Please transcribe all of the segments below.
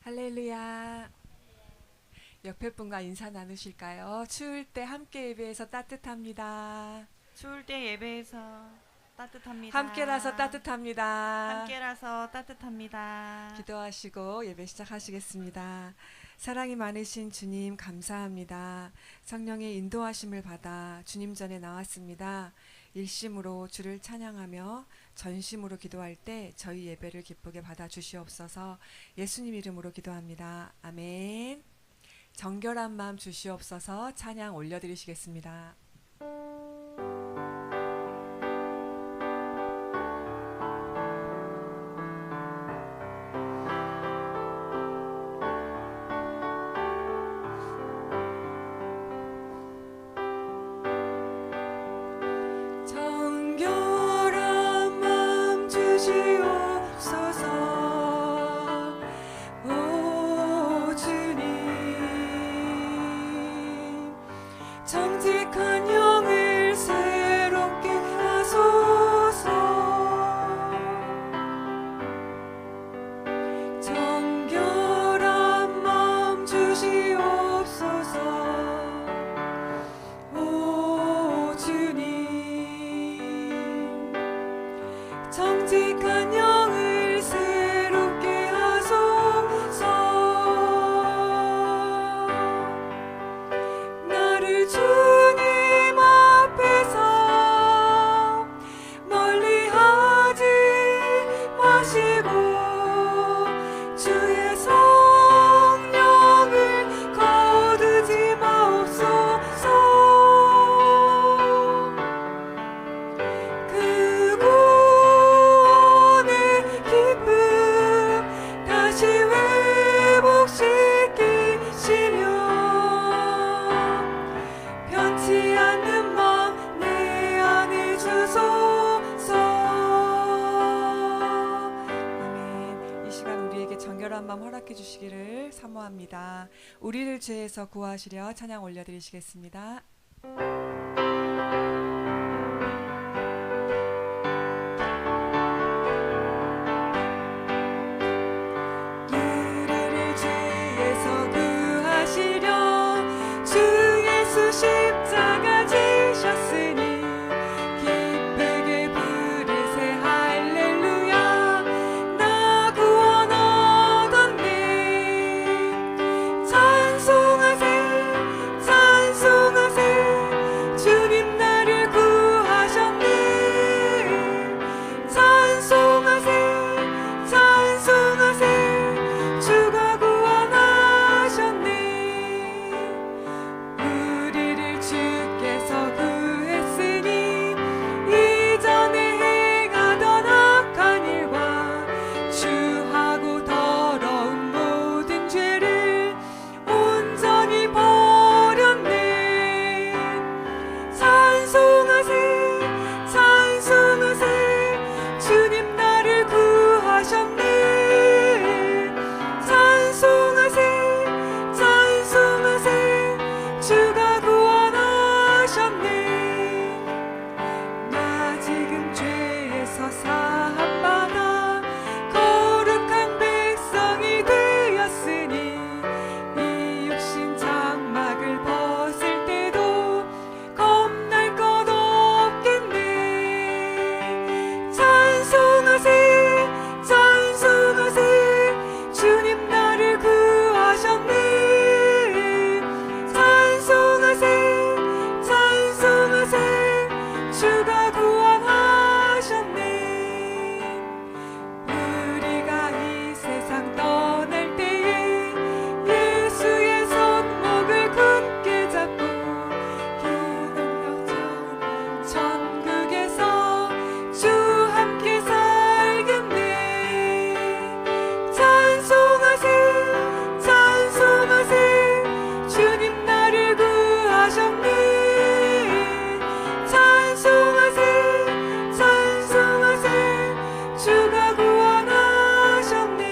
할렐루야. 옆에 분과 인사 나누실까요? 추울 때 함께 예배해서 따뜻합니다. 추울 때 예배에서 따뜻합니다. 함께라서 따뜻합니다. 함께라서 따뜻합니다. 기도하시고 예배 시작하시겠습니다. 사랑이 많으신 주님 감사합니다. 성령의 인도하심을 받아 주님 전에 나왔습니다. 일심으로 주를 찬양하며 전심으로 기도할 때 저희 예배를 기쁘게 받아 주시옵소서. 예수님 이름으로 기도합니다. 아멘. 정결한 마음 주시옵소서. 찬양 올려드리시겠습니다. 정결한 마음 주시옵소서. 오 주님, 정직한 영을 새롭게 하소서. 정결한 마음 주시옵소서. 오 주님, 정직한 영을 새롭게 하소서. 나를 주님 앞에서 멀리하지 마시고 주의 성령을 거두지 마옵소서. 그 구원의 기쁨 다시 회복시키시며 변치 않는 마음 내 안에 주소서. 아멘. 이 시간 우리에게 정결한 마음 허락해 주시기를 사모합니다. 우리를 죄에서 구하시려 찬양 올려드리시겠습니다. 우리를 죄에서 구하시려 주 예수 십자가 지셨으니 기쁘게 부르세 할렐루야. 나 구원 얻었네. 찬송하세 찬송하세 주님 나를 구하셨네. 찬송하세 찬송하세 주가 구원하셨네. 우리를 주께서 구했으니 이전에 행하던 악한 일과 추하고 더러운 모든 죄를 온전히 버렸네. 찬송하세 찬송하세 주님 나를 구하셨네. 찬송하세 찬송하세 주가 구원하셨네. 나 지금 죄에서 사함받아 거룩한 백성이 되었으니 이 육신 장막을 벗을 때도 겁날 것 없겠네. 찬송하세 찬송하세 주님 나를 구하셨네. 찬송하세 찬송하세 주가 구원하셨네. 우리가 이 세상 떠날 때에 예수의 손목을 굳게 잡고 기독교처럼 천국에서 주 함께 살겠네. 찬송하세 찬송하세 주님 나를 구하셨네. 찬송하세 찬송하세 주가 구원하셨네.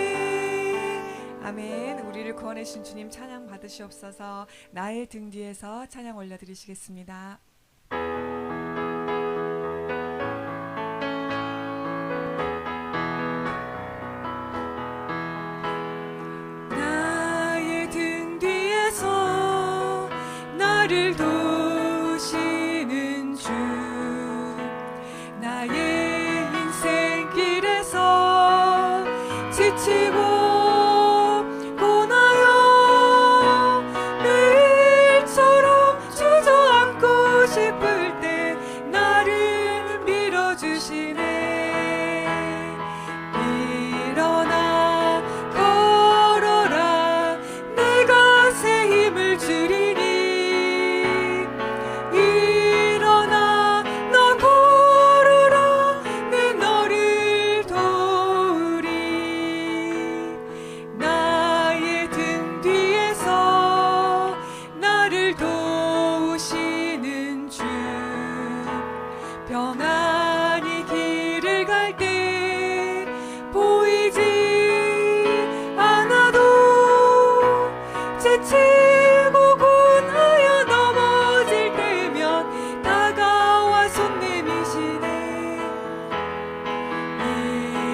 아멘. 우리를 구원하신 주님 찬양 받으시옵소서. 나의 등 뒤에서 찬양 올려드리시겠습니다. 나 나의 인생길에서 지치고 고나요 매일처럼 주저앉고 싶을 때 나를 밀어주시네. 일어나 걸어라 내가 새 힘을 주리니. 일어나 너 걸어라 내 너를 도우리. 나의 등 뒤에서 나를 도우시는 주. 평안히 길을 갈 때 보이지 않아도 지치고 고나여 넘어질 때면 다가와 손 내미시네.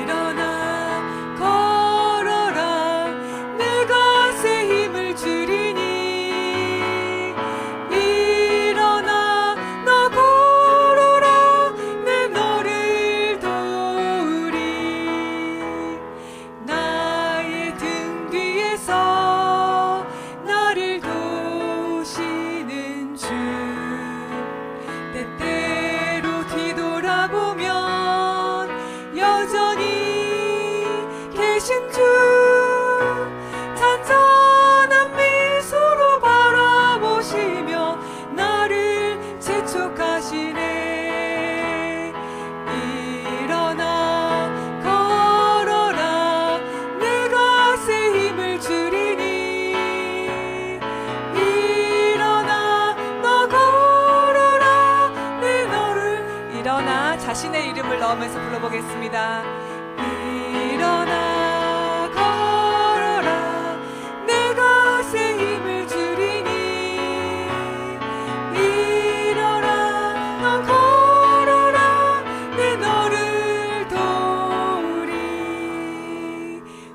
일어나 걸어라 내가 새 힘을 주리니. 일어나 너 걸어라 내 너를 도우리. 나의 등 뒤에서 나를 도우시는 주. 때때로 뒤돌아보면 여전히 계신 주. 잔잔한 미소로 바라보시며 나를 재촉하시네. 일어나 걸어라 내가 새 힘을 주리니. 일어나 너 걸어라 내 너를. 일어나 자신의 이름을 넣으면서 불러보겠습니다. 일어나 걸어라 내가 새 힘을 주리니. 일어나 너 걸어라 내 너를 도우리.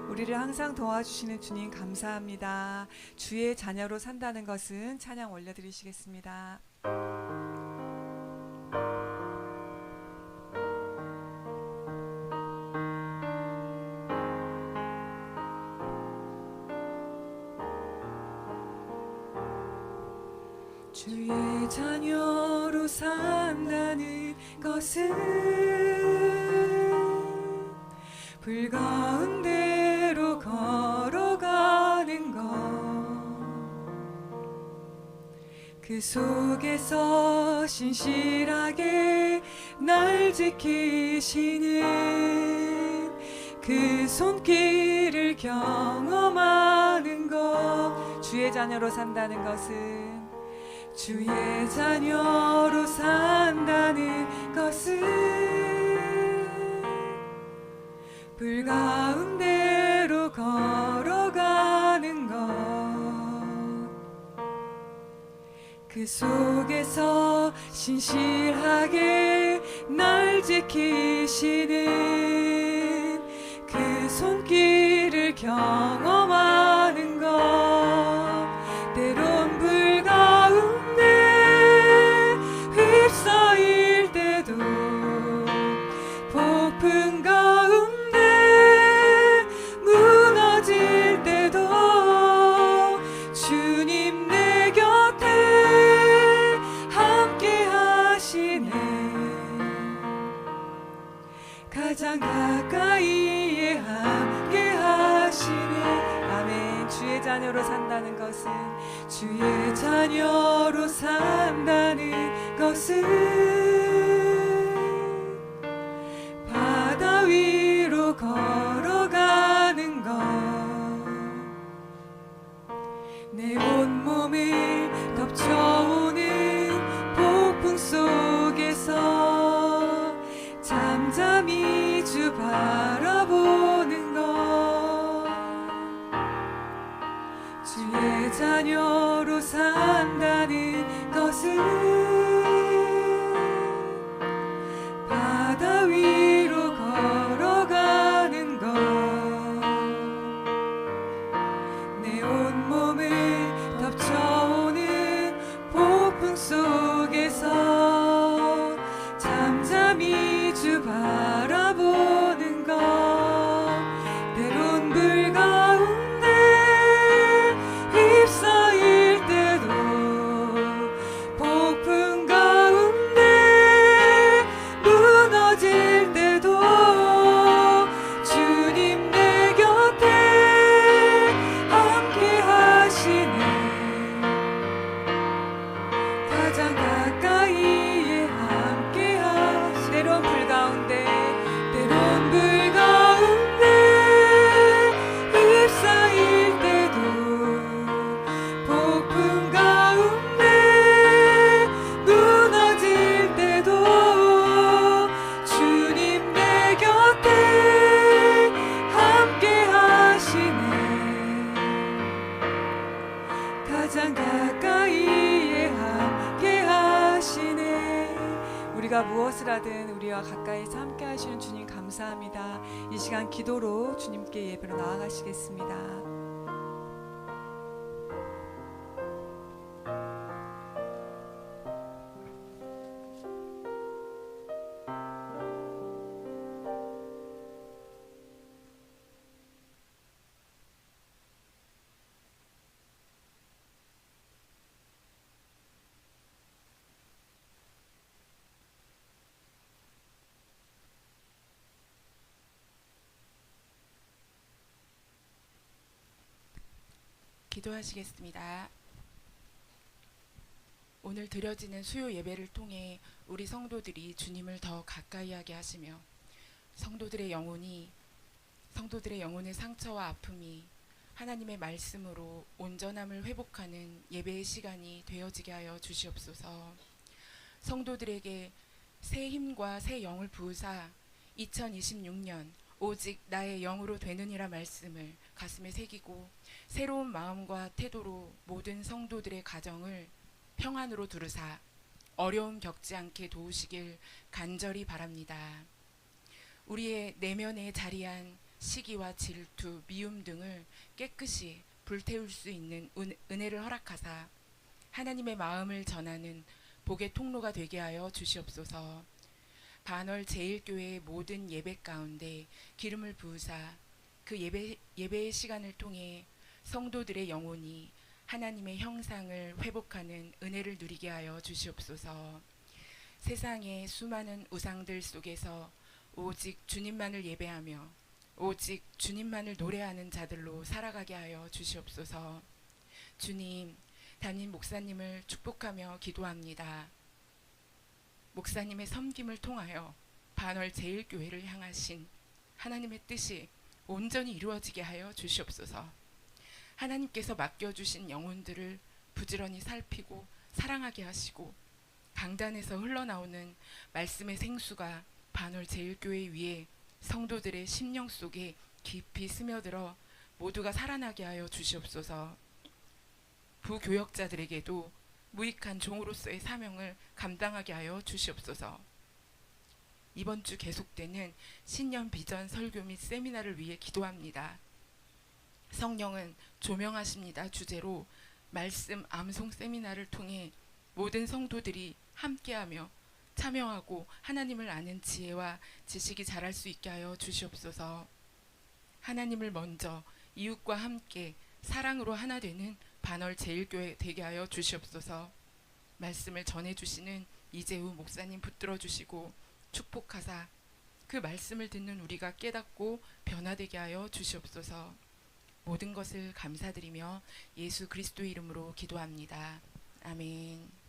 우리를 항상 도와주시는 주님 감사합니다. 주의 자녀로 산다는 것은 찬양 올려드리시겠습니다. 주의 자녀로 산다는 것은 불 가운데로 걸어가는 것. 그 속에서 신실하게 날 지키시는 그 손길을 경험하는 것. 주의 자녀로 산다는 것은 주의 자녀로 산다는 것은 불 가운데로 걸어가는 것. 그 속에서 신실하게 날 지키시는 그 손길을 경험하는 것. 때론 불 가운데 휩싸일 때도 폭풍 가운데 무너질 때도 주님 내 곁에 함께 하시네. 가장 가까이에 함께 하시네. 아멘. 주의 자녀로 산다는 것은 주의 자녀로 산다는 것은 바다 위로 걸어가는 것. 내 온몸을 덮쳐오는 폭풍 속에서 잠잠히 주 바라보는 것. 주의 자녀로 산다는 것은 잠잠히 주 바라보는 것 때론 불 가운데 휩싸일 때도 폭풍 가운데 무너질 때도 주님 내 곁에 함께 하시네. 가장 가까이에 함께 하시. 때론 불 가운데 휩싸일 때도 폭풍 가운데 무너질 때도 주님 내 곁에 함께 하시네. 가장 가까이에 함께 하시네. 우리가 무엇을 하든 우리와 가까이서 함께 하시는 주님 감사합니다. 이 시간 기도로 주님께 예배로 나아가시겠습니다. 기도하시겠습니다. 오늘 드려지는 수요 예배를 통해 우리 성도들이 주님을 더 가까이 하게 하시며 성도들의 영혼의 상처와 아픔이 하나님의 말씀으로 온전함을 회복하는 예배의 시간이 되어지게 하여 주시옵소서. 성도들에게 새 힘과 새 영을 부으사 2026년 오직 나의 영으로 되느니라 말씀을 가슴에 새기고 새로운 마음과 태도로 모든 성도들의 가정을 평안으로 두르사 어려움 겪지 않게 도우시길 간절히 바랍니다. 우리의 내면에 자리한 시기와 질투, 미움 등을 깨끗이 불태울 수 있는 은혜를 허락하사 하나님의 마음을 전하는 복의 통로가 되게 하여 주시옵소서. 반월 제1교회의 모든 예배 가운데 기름을 부으사 그 예배의 시간을 통해 성도들의 영혼이 하나님의 형상을 회복하는 은혜를 누리게 하여 주시옵소서. 세상의 수많은 우상들 속에서 오직 주님만을 예배하며 오직 주님만을 노래하는 자들로 살아가게 하여 주시옵소서. 주님, 담임 목사님을 축복하며 기도합니다. 목사님의 섬김을 통하여 반월 제1교회를 향하신 하나님의 뜻이 온전히 이루어지게 하여 주시옵소서. 하나님께서 맡겨주신 영혼들을 부지런히 살피고 사랑하게 하시고 강단에서 흘러나오는 말씀의 생수가 반월 제1교회 위에 성도들의 심령 속에 깊이 스며들어 모두가 살아나게 하여 주시옵소서. 부교역자들에게도 무익한 종으로서의 사명을 감당하게 하여 주시옵소서. 이번 주 계속되는 신년 비전 설교 및 세미나를 위해 기도합니다. 성령은 조명하십니다 주제로 말씀 암송 세미나를 통해 모든 성도들이 함께하며 참여하고 하나님을 아는 지혜와 지식이 자랄 수 있게 하여 주시옵소서. 하나님을 먼저 이웃과 함께 사랑으로 하나 되는 반월 제1교회 되게 하여 주시옵소서. 말씀을 전해주시는 이재우 목사님 붙들어 주시고 축복하사 그 말씀을 듣는 우리가 깨닫고 변화되게 하여 주시옵소서. 모든 것을 감사드리며 예수 그리스도의 이름으로 기도합니다. 아멘.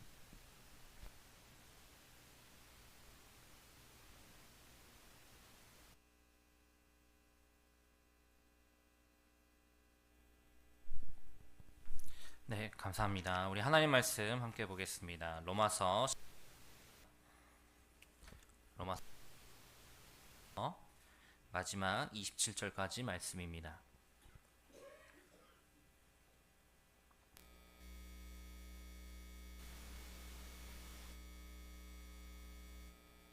네, 감사합니다. 우리 하나님 말씀 함께 보겠습니다. 로마서 마지막 27절까지 말씀입니다.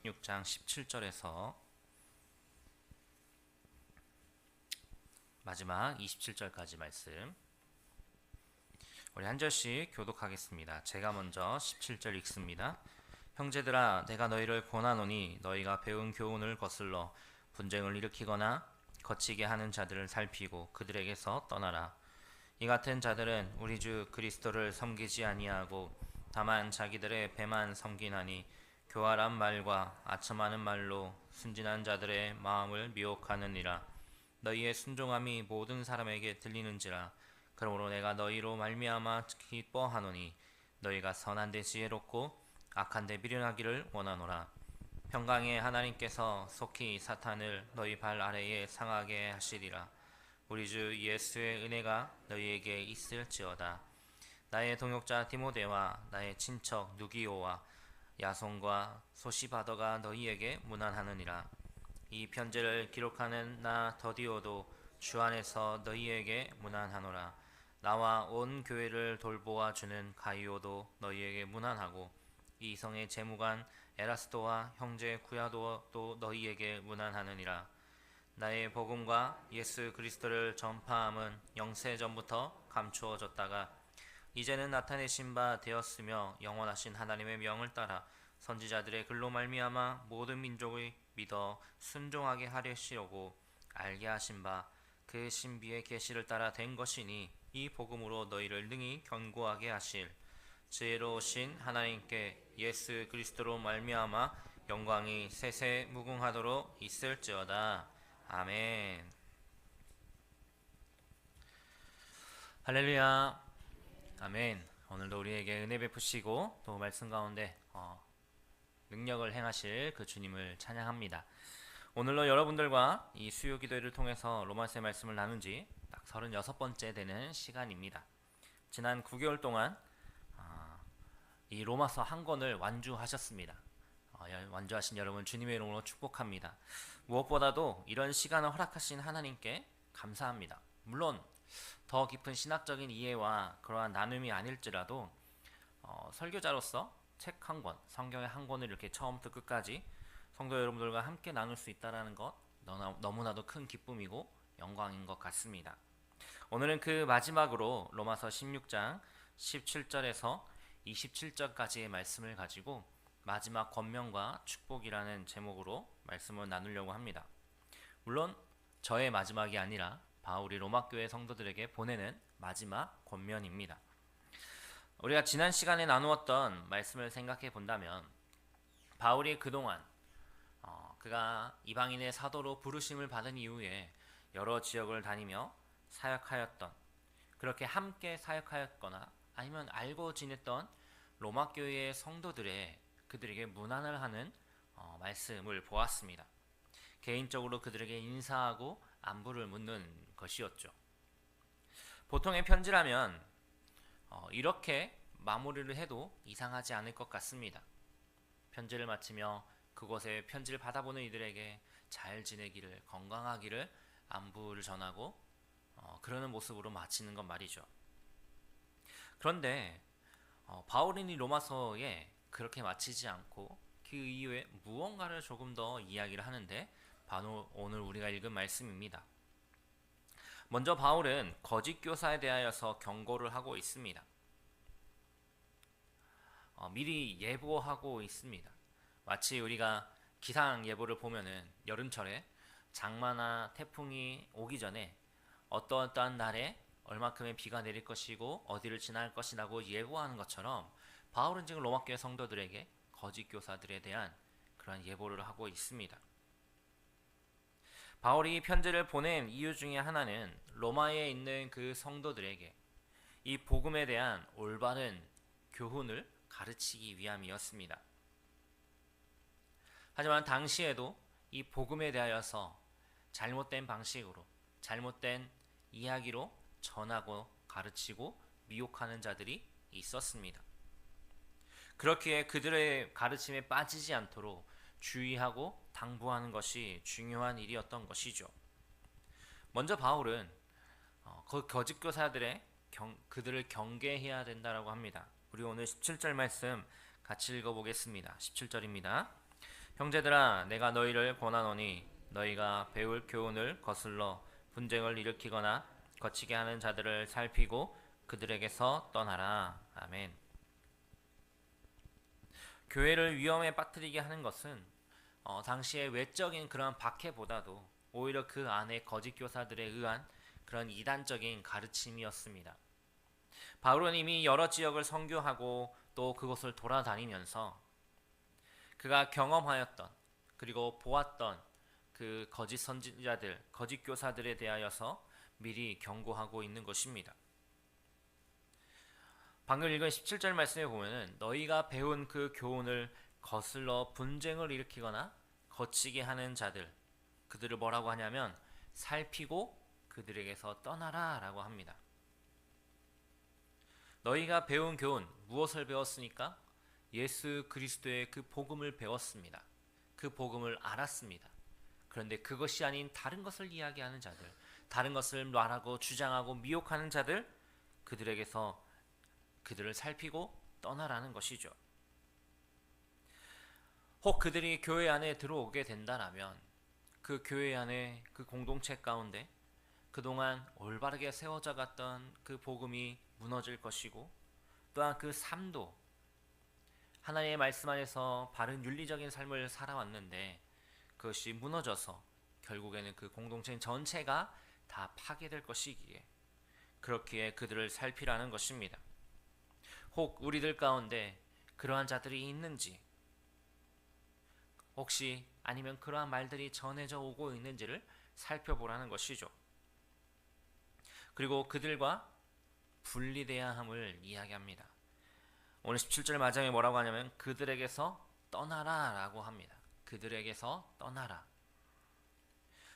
6장 17절에서 마지막 27절까지 말씀 우리 한 절씩 교독하겠습니다. 제가 먼저 17절 읽습니다. 형제들아 내가 너희를 권하노니 너희가 배운 교훈을 거슬러 분쟁을 일으키거나 거치게 하는 자들을 살피고 그들에게서 떠나라. 이 같은 자들은 우리 주 그리스도를 섬기지 아니하고 다만 자기들의 배만 섬기나니 교활한 말과 아첨하는 말로 순진한 자들의 마음을 미혹하느니라. 너희의 순종함이 모든 사람에게 들리는지라. 그러므로 내가 너희로 말미암아 기뻐하노니 너희가 선한 데 지혜롭고 악한 데 미련하기를 원하노라. 평강의 하나님께서 속히 사탄을 너희 발 아래에 상하게 하시리라. 우리 주 예수의 은혜가 너희에게 있을지어다. 나의 동역자 디모데와 나의 친척 누기오와 야손과 소시바더가 너희에게 문안하느니라. 이 편지를 기록하는 나 더디오도 주 안에서 너희에게 문안하노라. 나와 온 교회를 돌보아 주는 가이오도 너희에게 문안하고 이 성의 재무관 에라스도와 형제 구야도도 너희에게 문안하느니라. 나의 복음과 예수 그리스도를 전파함은 영세 전부터 감추어졌다가 이제는 나타내신 바 되었으며 영원하신 하나님의 명을 따라 선지자들의 글로 말미암아 모든 민족의 믿어 순종하게 하려시려고 알게 하신 바 그 신비의 계시를 따라 된 것이니 이 복음으로 너희를 능히 견고하게 하실 지혜로우신 하나님께 예수 그리스도로 말미암아 영광이 세세 무궁하도록 있을지어다. 아멘. 할렐루야. 아멘. 오늘도 우리에게 은혜 베푸시고 또 말씀 가운데 능력을 행하실 그 주님을 찬양합니다. 오늘로 여러분들과 이 수요 기도회를 통해서 로마서의 말씀을 나눈 지 딱 36번째 되는 시간입니다. 지난 9개월 동안 이 로마서 한 권을 완주하셨습니다. 완주하신 여러분 주님의 이름으로 축복합니다. 무엇보다도 이런 시간을 허락하신 하나님께 감사합니다. 물론 더 깊은 신학적인 이해와 그러한 나눔이 아닐지라도 설교자로서 책 한 권, 성경의 한 권을 이렇게 처음부터 끝까지 성도 여러분들과 함께 나눌 수 있다는 것 너무나도 큰 기쁨이고 영광인 것 같습니다. 오늘은 그 마지막으로 로마서 16장 17절에서 27절까지의 말씀을 가지고 마지막 권면과 축복이라는 제목으로 말씀을 나누려고 합니다. 물론 저의 마지막이 아니라 바울이 로마교회 성도들에게 보내는 마지막 권면입니다. 우리가 지난 시간에 나누었던 말씀을 생각해 본다면 바울이 그동안 그가 이방인의 사도로 부르심을 받은 이후에 여러 지역을 다니며 사역하였던, 그렇게 함께 사역하였거나 아니면 알고 지냈던 로마교회의 성도들의 그들에게 문안을 하는 말씀을 보았습니다. 개인적으로 그들에게 인사하고 안부를 묻는 것이었죠. 보통의 편지라면 이렇게 마무리를 해도 이상하지 않을 것 같습니다. 편지를 마치며 그곳에 편지를 받아보는 이들에게 잘 지내기를, 건강하기를 안부를 전하고 그러는 모습으로 마치는 건 말이죠. 그런데 바울은 이 로마서에 그렇게 마치지 않고 그 이후에 무언가를 조금 더 이야기를 하는데 바로 오늘 우리가 읽은 말씀입니다. 먼저 바울은 거짓 교사에 대하여서 경고를 하고 있습니다. 미리 예보하고 있습니다. 마치 우리가 기상 예보를 보면은 여름철에 장마나 태풍이 오기 전에 어떠한 날에 얼마큼의 비가 내릴 것이고 어디를 지날 것이라고 예고하는 것처럼 바울은 지금 로마교회 성도들에게 거짓 교사들에 대한 그런 예보를 하고 있습니다. 바울이 편지를 보낸 이유 중에 하나는 로마에 있는 그 성도들에게 이 복음에 대한 올바른 교훈을 가르치기 위함이었습니다. 하지만 당시에도 이 복음에 대하여서 잘못된 방식으로, 잘못된 이야기로 전하고 가르치고 미혹하는 자들이 있었습니다. 그렇기에 그들의 가르침에 빠지지 않도록 주의하고 당부하는 것이 중요한 일이었던 것이죠. 먼저 바울은 거짓 교사들의 그들을 경계해야 된다라고 합니다. 우리 오늘 17절 말씀 같이 읽어보겠습니다. 17절입니다. 형제들아 내가 너희를 권하노니 너희가 배울 교훈을 거슬러 분쟁을 일으키거나 거치게 하는 자들을 살피고 그들에게서 떠나라. 아멘. 교회를 위험에 빠뜨리게 하는 것은 당시의 외적인 그런 박해보다도 오히려 그 안에 거짓 교사들에 의한 그런 이단적인 가르침이었습니다. 바울은 이미 여러 지역을 선교하고 또 그곳을 돌아다니면서 그가 경험하였던 그리고 보았던 그 거짓 선지자들, 거짓 교사들에 대하여서 미리 경고하고 있는 것입니다. 방금 읽은 17절 말씀에 보면은 너희가 배운 그 교훈을 거슬러 분쟁을 일으키거나 거치게 하는 자들, 그들을 뭐라고 하냐면 살피고 그들에게서 떠나라 라고 합니다. 너희가 배운 교훈, 무엇을 배웠습니까? 예수 그리스도의 그 복음을 배웠습니다. 그 복음을 알았습니다. 그런데 그것이 아닌 다른 것을 이야기하는 자들, 다른 것을 말하고 주장하고 미혹하는 자들, 그들에게서 그들을 살피고 떠나라는 것이죠. 혹 그들이 교회 안에 들어오게 된다라면 그 교회 안에 그 공동체 가운데 그동안 올바르게 세워져 갔던 그 복음이 무너질 것이고, 또한 그 삶도 하나님의 말씀 안에서 바른 윤리적인 삶을 살아왔는데 그것이 무너져서 결국에는 그 공동체 전체가 다 파괴될 것이기에 그렇기에 그들을 살피라는 것입니다. 혹 우리들 가운데 그러한 자들이 있는지, 혹시 아니면 그러한 말들이 전해져 오고 있는지를 살펴보라는 것이죠. 그리고 그들과 분리돼야 함을 이야기합니다. 오늘 17절 마지막에 뭐라고 하냐면 그들에게서 떠나라 라고 합니다. 그들에게서 떠나라.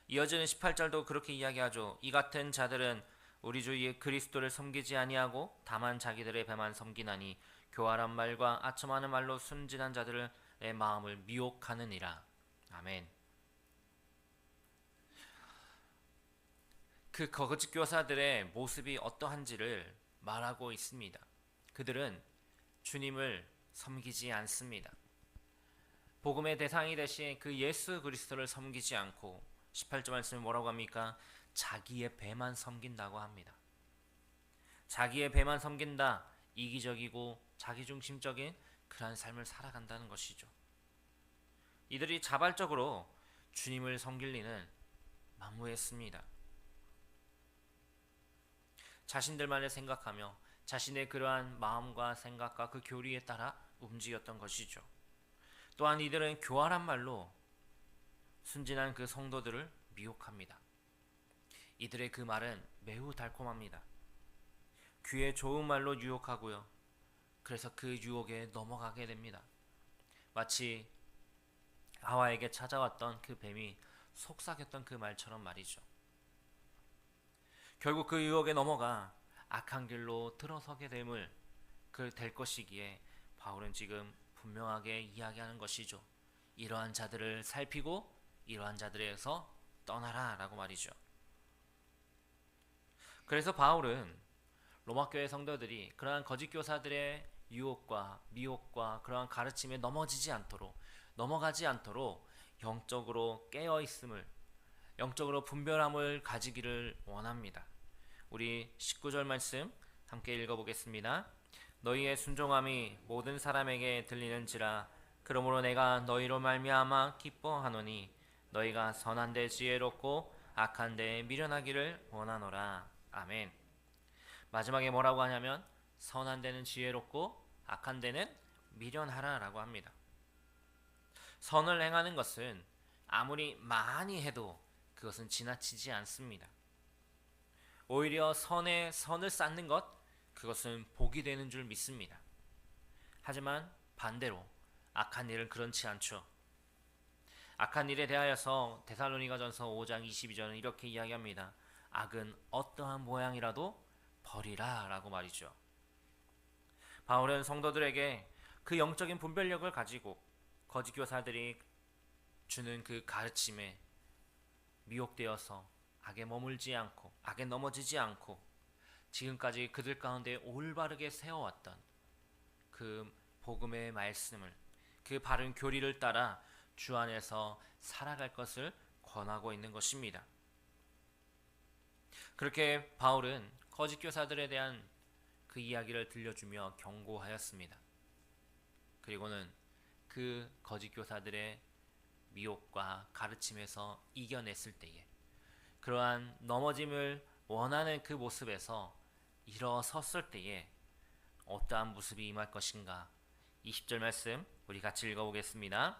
이어지는 18절도 그렇게 이야기하죠. 이 같은 자들은 우리 주 그리스도를 섬기지 아니하고 다만 자기들의 배만 섬기나니 교활한 말과 아첨하는 말로 순진한 자들의 마음을 미혹하느니라. 아멘. 그 거짓 교사들의 모습이 어떠한지를 말하고 있습니다. 그들은 주님을 섬기지 않습니다. 복음의 대상이 되신 그 예수 그리스도를 섬기지 않고 18절 말씀에 뭐라고 합니까? 자기의 배만 섬긴다고 합니다. 자기의 배만 섬긴다. 이기적이고 자기중심적인 그러한 삶을 살아간다는 것이죠. 이들이 자발적으로 주님을 섬길 리는 만무했습니다. 자신들만을 생각하며 자신의 그러한 마음과 생각과 그 교리에 따라 움직였던 것이죠. 또한 이들은 교활한 말로 순진한 그 성도들을 미혹합니다. 이들의 그 말은 매우 달콤합니다. 귀에 좋은 말로 유혹하고요. 그래서 그 유혹에 넘어가게 됩니다. 마치 하와에게 찾아왔던 그 뱀이 속삭였던 그 말처럼 말이죠. 결국 그 유혹에 넘어가 악한 길로 들어서게 될 것이기에 바울은 지금 분명하게 이야기하는 것이죠. 이러한 자들을 살피고 이러한 자들에게서 떠나라 라고 말이죠. 그래서 바울은 로마교회 성도들이 그러한 거짓 교사들의 유혹과 미혹과 그러한 가르침에 넘어가지 않도록 영적으로 깨어있음을, 영적으로 분별함을 가지기를 원합니다. 우리 19절 말씀 함께 읽어보겠습니다. 너희의 순종함이 모든 사람에게 들리는지라 그러므로 내가 너희로 말미암아 기뻐하노니 너희가 선한 데 지혜롭고 악한 데에 미련하기를 원하노라. 아멘. 마지막에 뭐라고 하냐면 선한 데는 지혜롭고 악한 데는 미련하라 라고 합니다. 선을 행하는 것은 아무리 많이 해도 그것은 지나치지 않습니다. 오히려 선에 선을 쌓는 것, 그것은 복이 되는 줄 믿습니다. 하지만 반대로 악한 일은 그렇지 않죠. 악한 일에 대하여서 데살로니가전서 5장 22절은 이렇게 이야기합니다. 악은 어떠한 모양이라도 버리라 라고 말이죠. 바울은 성도들에게 그 영적인 분별력을 가지고 거짓 교사들이 주는 그 가르침에 미혹되어서 악에 머물지 않고 악에 넘어지지 않고 지금까지 그들 가운데 올바르게 세워왔던 그 복음의 말씀을, 그 바른 교리를 따라 주 안에서 살아갈 것을 권하고 있는 것입니다. 그렇게 바울은 거짓 교사들에 대한 그 이야기를 들려주며 경고하였습니다. 그리고는 그 거짓 교사들의 미혹과 가르침에서 이겨냈을 때에, 그러한 넘어짐을 원하는 그 모습에서 일어섰을 때에 어떠한 모습이 임할 것인가. 20절 말씀 우리 같이 읽어보겠습니다.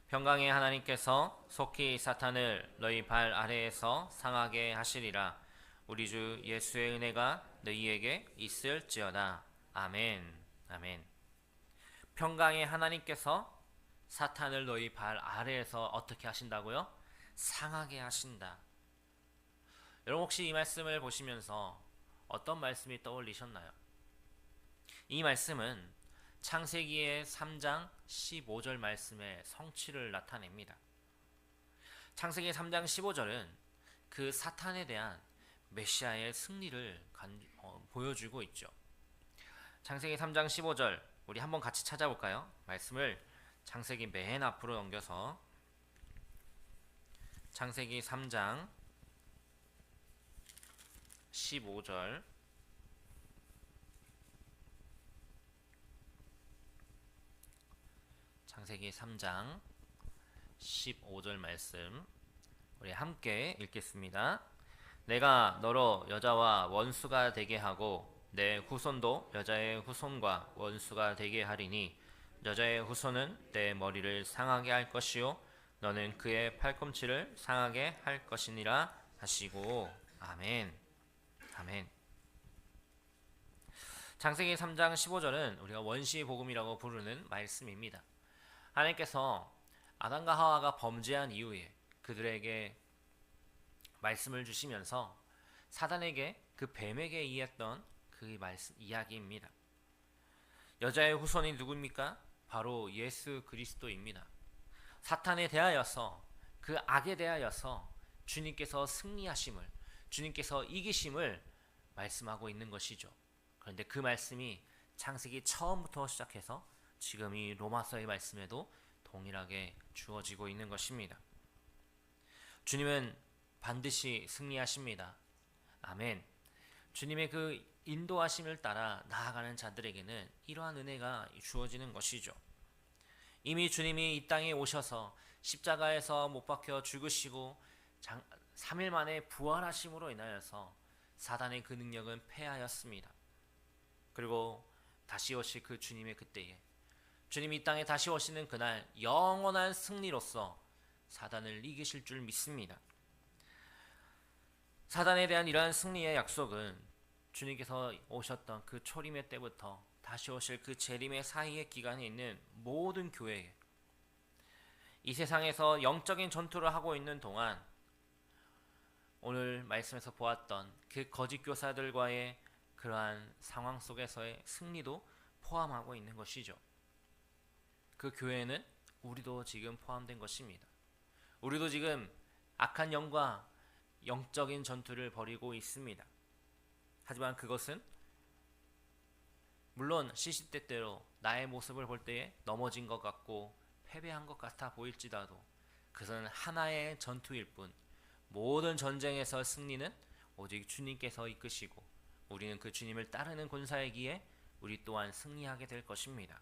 평강의 하나님께서 속히 사탄을 너희 발 아래에서 상하게 하시리라. 우리 주 예수의 은혜가 너희에게 있을지어다. 아멘. 아멘. 평강의 하나님께서 사탄을 너희 발 아래에서 어떻게 하신다고요? 상하게 하신다. 여러분 혹시 이 말씀을 보시면서 어떤 말씀이 떠올리셨나요? 이 말씀은 창세기의 3장 15절 말씀의 성취를 나타냅니다. 창세기 3장 15절은 그 사탄에 대한 메시아의 승리를 보여주고 있죠. 창세기 3장 15절 우리 한번 같이 찾아볼까요? 말씀을 창세기 맨 앞으로 넘겨서 창세기 3장 15절 창세기 3장 15절 말씀 우리 함께 읽겠습니다. 내가 너로 여자와 원수가 되게 하고 내 후손도 여자의 후손과 원수가 되게 하리니 여자의 후손은 내 머리를 상하게 할 것이요 너는 그의 팔꿈치를 상하게 할 것이니라 하시고. 아멘. 아멘. 창세기 3장 15절은 우리가 원시의 복음이라고 부르는 말씀입니다. 하나님께서 아담과 하와가 범죄한 이후에 그들에게 말씀을 주시면서 사단에게 그 뱀에게 이했던 그 말씀 이야기입니다. 여자의 후손이 누구입니까? 바로 예수 그리스도입니다. 사탄에 대하여서 그 악에 대하여서 주님께서 승리하심을, 주님께서 이기심을 말씀하고 있는 것이죠. 그런데 그 말씀이 창세기 처음부터 시작해서 지금 이 로마서의 말씀에도 동일하게 주어지고 있는 것입니다. 주님은 반드시 승리하십니다. 아멘. 주님의 그 인도하심을 따라 나아가는 자들에게는 이러한 은혜가 주어지는 것이죠. 이미 주님이 이 땅에 오셔서 십자가에서 못 박혀 죽으시고 3일 만에 부활하심으로 인하여서 사단의 그 능력은 패하였습니다. 그리고 다시 오실 그 주님의 그때에 주님이 이 땅에 다시 오시는 그날 영원한 승리로서 사단을 이기실 줄 믿습니다. 사단에 대한 이러한 승리의 약속은 주님께서 오셨던 그 초림의 때부터 다시 오실 그 재림의 사이의 기간에 있는 모든 교회에, 이 세상에서 영적인 전투를 하고 있는 동안 오늘 말씀에서 보았던 그 거짓 교사들과의 그러한 상황 속에서의 승리도 포함하고 있는 것이죠. 그 교회에는 우리도 지금 포함된 것입니다. 우리도 지금 악한 영과 영적인 전투를 벌이고 있습니다. 하지만 그것은 물론 시시때때로 나의 모습을 볼 때에 넘어진 것 같고 패배한 것 같아 보일지라도 그것은 하나의 전투일 뿐, 모든 전쟁에서 승리는 오직 주님께서 이끄시고 우리는 그 주님을 따르는 군사이기에 우리 또한 승리하게 될 것입니다.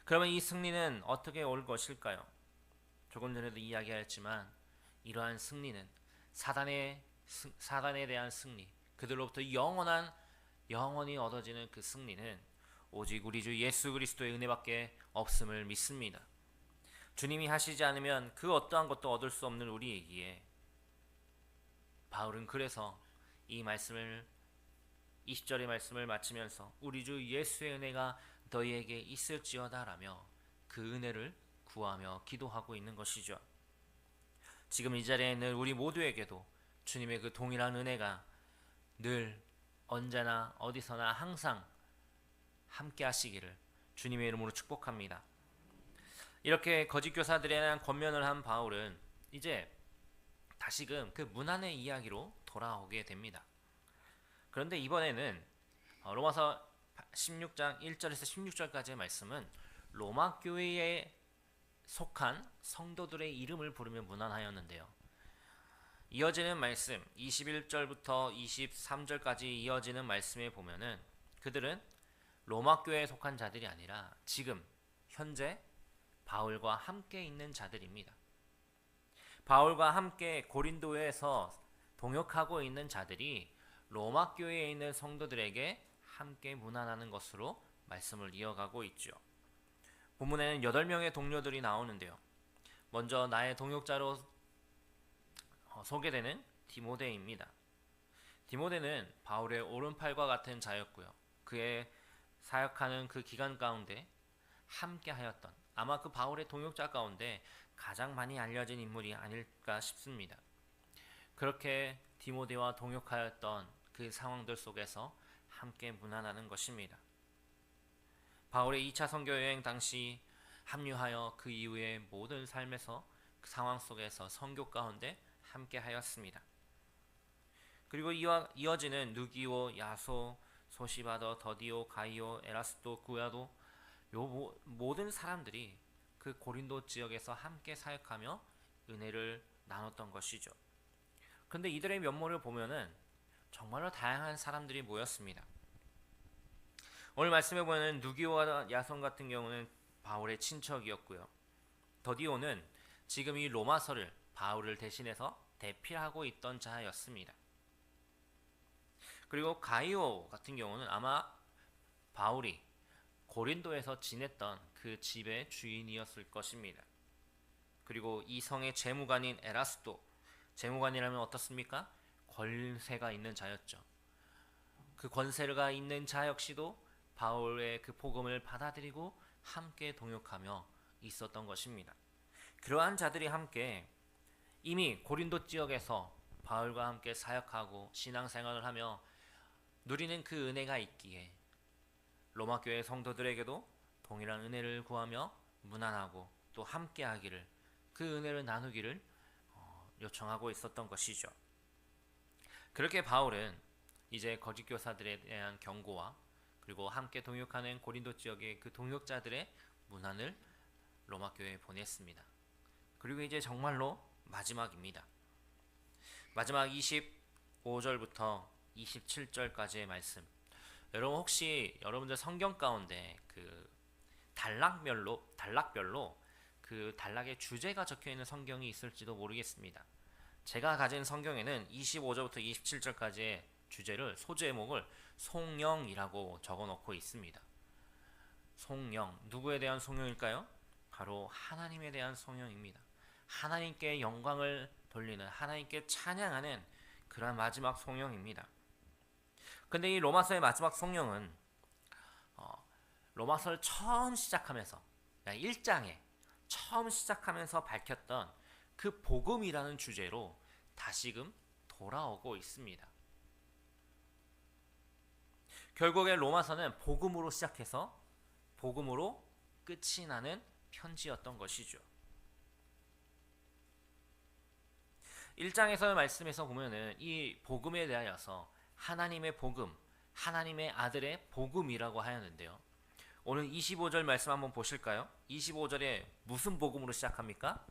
그러면 이 승리는 어떻게 올 것일까요? 조금 전에도 이야기하였지만 이러한 승리는 사단에 대한 승리, 그들로부터 영원히 얻어지는 그 승리는 오직 우리 주 예수 그리스도의 은혜밖에 없음을 믿습니다. 주님이 하시지 않으면 그 어떠한 것도 얻을 수 없는 우리이기에 바울은 그래서 이 말씀을 20절의 말씀을 마치면서 우리 주 예수의 은혜가 너희에게 있을지어다 라며 그 은혜를 구하며 기도하고 있는 것이죠. 지금 이 자리에 있는 우리 모두에게도 주님의 그 동일한 은혜가 늘 언제나 어디서나 항상 함께 하시기를 주님의 이름으로 축복합니다. 이렇게 거짓 교사들에 대한 권면을 한 바울은 이제 다시금 그 문안의 이야기로 돌아오게 됩니다. 그런데 이번에는 로마서 16장 1절에서 16절까지의 말씀은 로마 교회에 속한 성도들의 이름을 부르며 문안하였는데요. 이어지는 말씀 21절부터 23절까지 이어지는 말씀에 보면은 그들은 로마 교회에 속한 자들이 아니라 지금 현재 바울과 함께 있는 자들입니다. 바울과 함께 고린도에서 동역하고 있는 자들이 로마 교회에 있는 성도들에게 함께 문안하는 것으로 말씀을 이어가고 있죠. 본문에는 8명의 동료들이 나오는데요. 먼저 나의 동역자로 소개되는 디모데입니다. 디모데는 바울의 오른팔과 같은 자였고요. 그의 사역하는 그 기간 가운데 함께 하였던, 아마 그 바울의 동역자 가운데 가장 많이 알려진 인물이 아닐까 싶습니다. 그렇게 디모데와 동역하였던 그 상황들 속에서 함께 문안하는 것입니다. 바울의 2차 선교 여행 당시 합류하여 그 이후의 모든 삶에서 그 상황 속에서 선교 가운데 함께 하였습니다. 그리고 이어지는 누기오, 야소, 소시바더, 더디오, 가이오, 에라스도, 구야도, 요 모든 사람들이 그 고린도 지역에서 함께 사역하며 은혜를 나눴던 것이죠. 그런데 이들의 면모를 보면은 정말로 다양한 사람들이 모였습니다. 오늘 말씀해 보면 누기오와 야손 같은 경우는 바울의 친척이었고요. 더디오는 지금 이 로마서를 바울을 대신해서 대필하고 있던 자였습니다. 그리고 가이오 같은 경우는 아마 바울이 고린도에서 지냈던 그 집의 주인이었을 것입니다. 그리고 이 성의 재무관인 에라스도, 재무관이라면 어떻습니까? 권세가 있는 자였죠. 그 권세가 있는 자 역시도 바울의 그 복음을 받아들이고 함께 동역하며 있었던 것입니다. 그러한 자들이 함께 이미 고린도 지역에서 바울과 함께 사역하고 신앙생활을 하며 누리는 그 은혜가 있기에 로마 교회 성도들에게도 동일한 은혜를 구하며 문안하고 또 함께하기를, 그 은혜를 나누기를 요청하고 있었던 것이죠. 그렇게 바울은 이제 거짓 교사들에 대한 경고와 그리고 함께 동역하는 고린도 지역의 그 동역자들의 문안을 로마 교회에 보냈습니다. 그리고 이제 정말로 마지막입니다. 마지막 25절부터 27절까지의 말씀. 여러분 혹시 여러분들 성경 가운데 그 단락별로 그 단락의 주제가 적혀 있는 성경이 있을지도 모르겠습니다. 제가 가진 성경에는 25절부터 27절까지의 주제를, 소제목을 송영이라고 적어 놓고 있습니다. 송영, 누구에 대한 송영일까요? 바로 하나님에 대한 송영입니다. 하나님께 영광을 돌리는, 하나님께 찬양하는 그러한 마지막 송영입니다. 근데 이 로마서의 마지막 송영은 로마서를 처음 시작하면서, 1장에 처음 시작하면서 밝혔던 그 복음이라는 주제로 다시금 돌아오고 있습니다. 결국에 로마서는 복음으로 시작해서 복음으로 끝이 나는 편지였던 것이죠. 1장에서의 말씀에서 보면은 이 복음에 대하여서 하나님의 복음, 하나님의 아들의 복음이라고 하였는데요. 오늘 25절 말씀 한번 보실까요? 25절에 무슨 복음으로 시작합니까?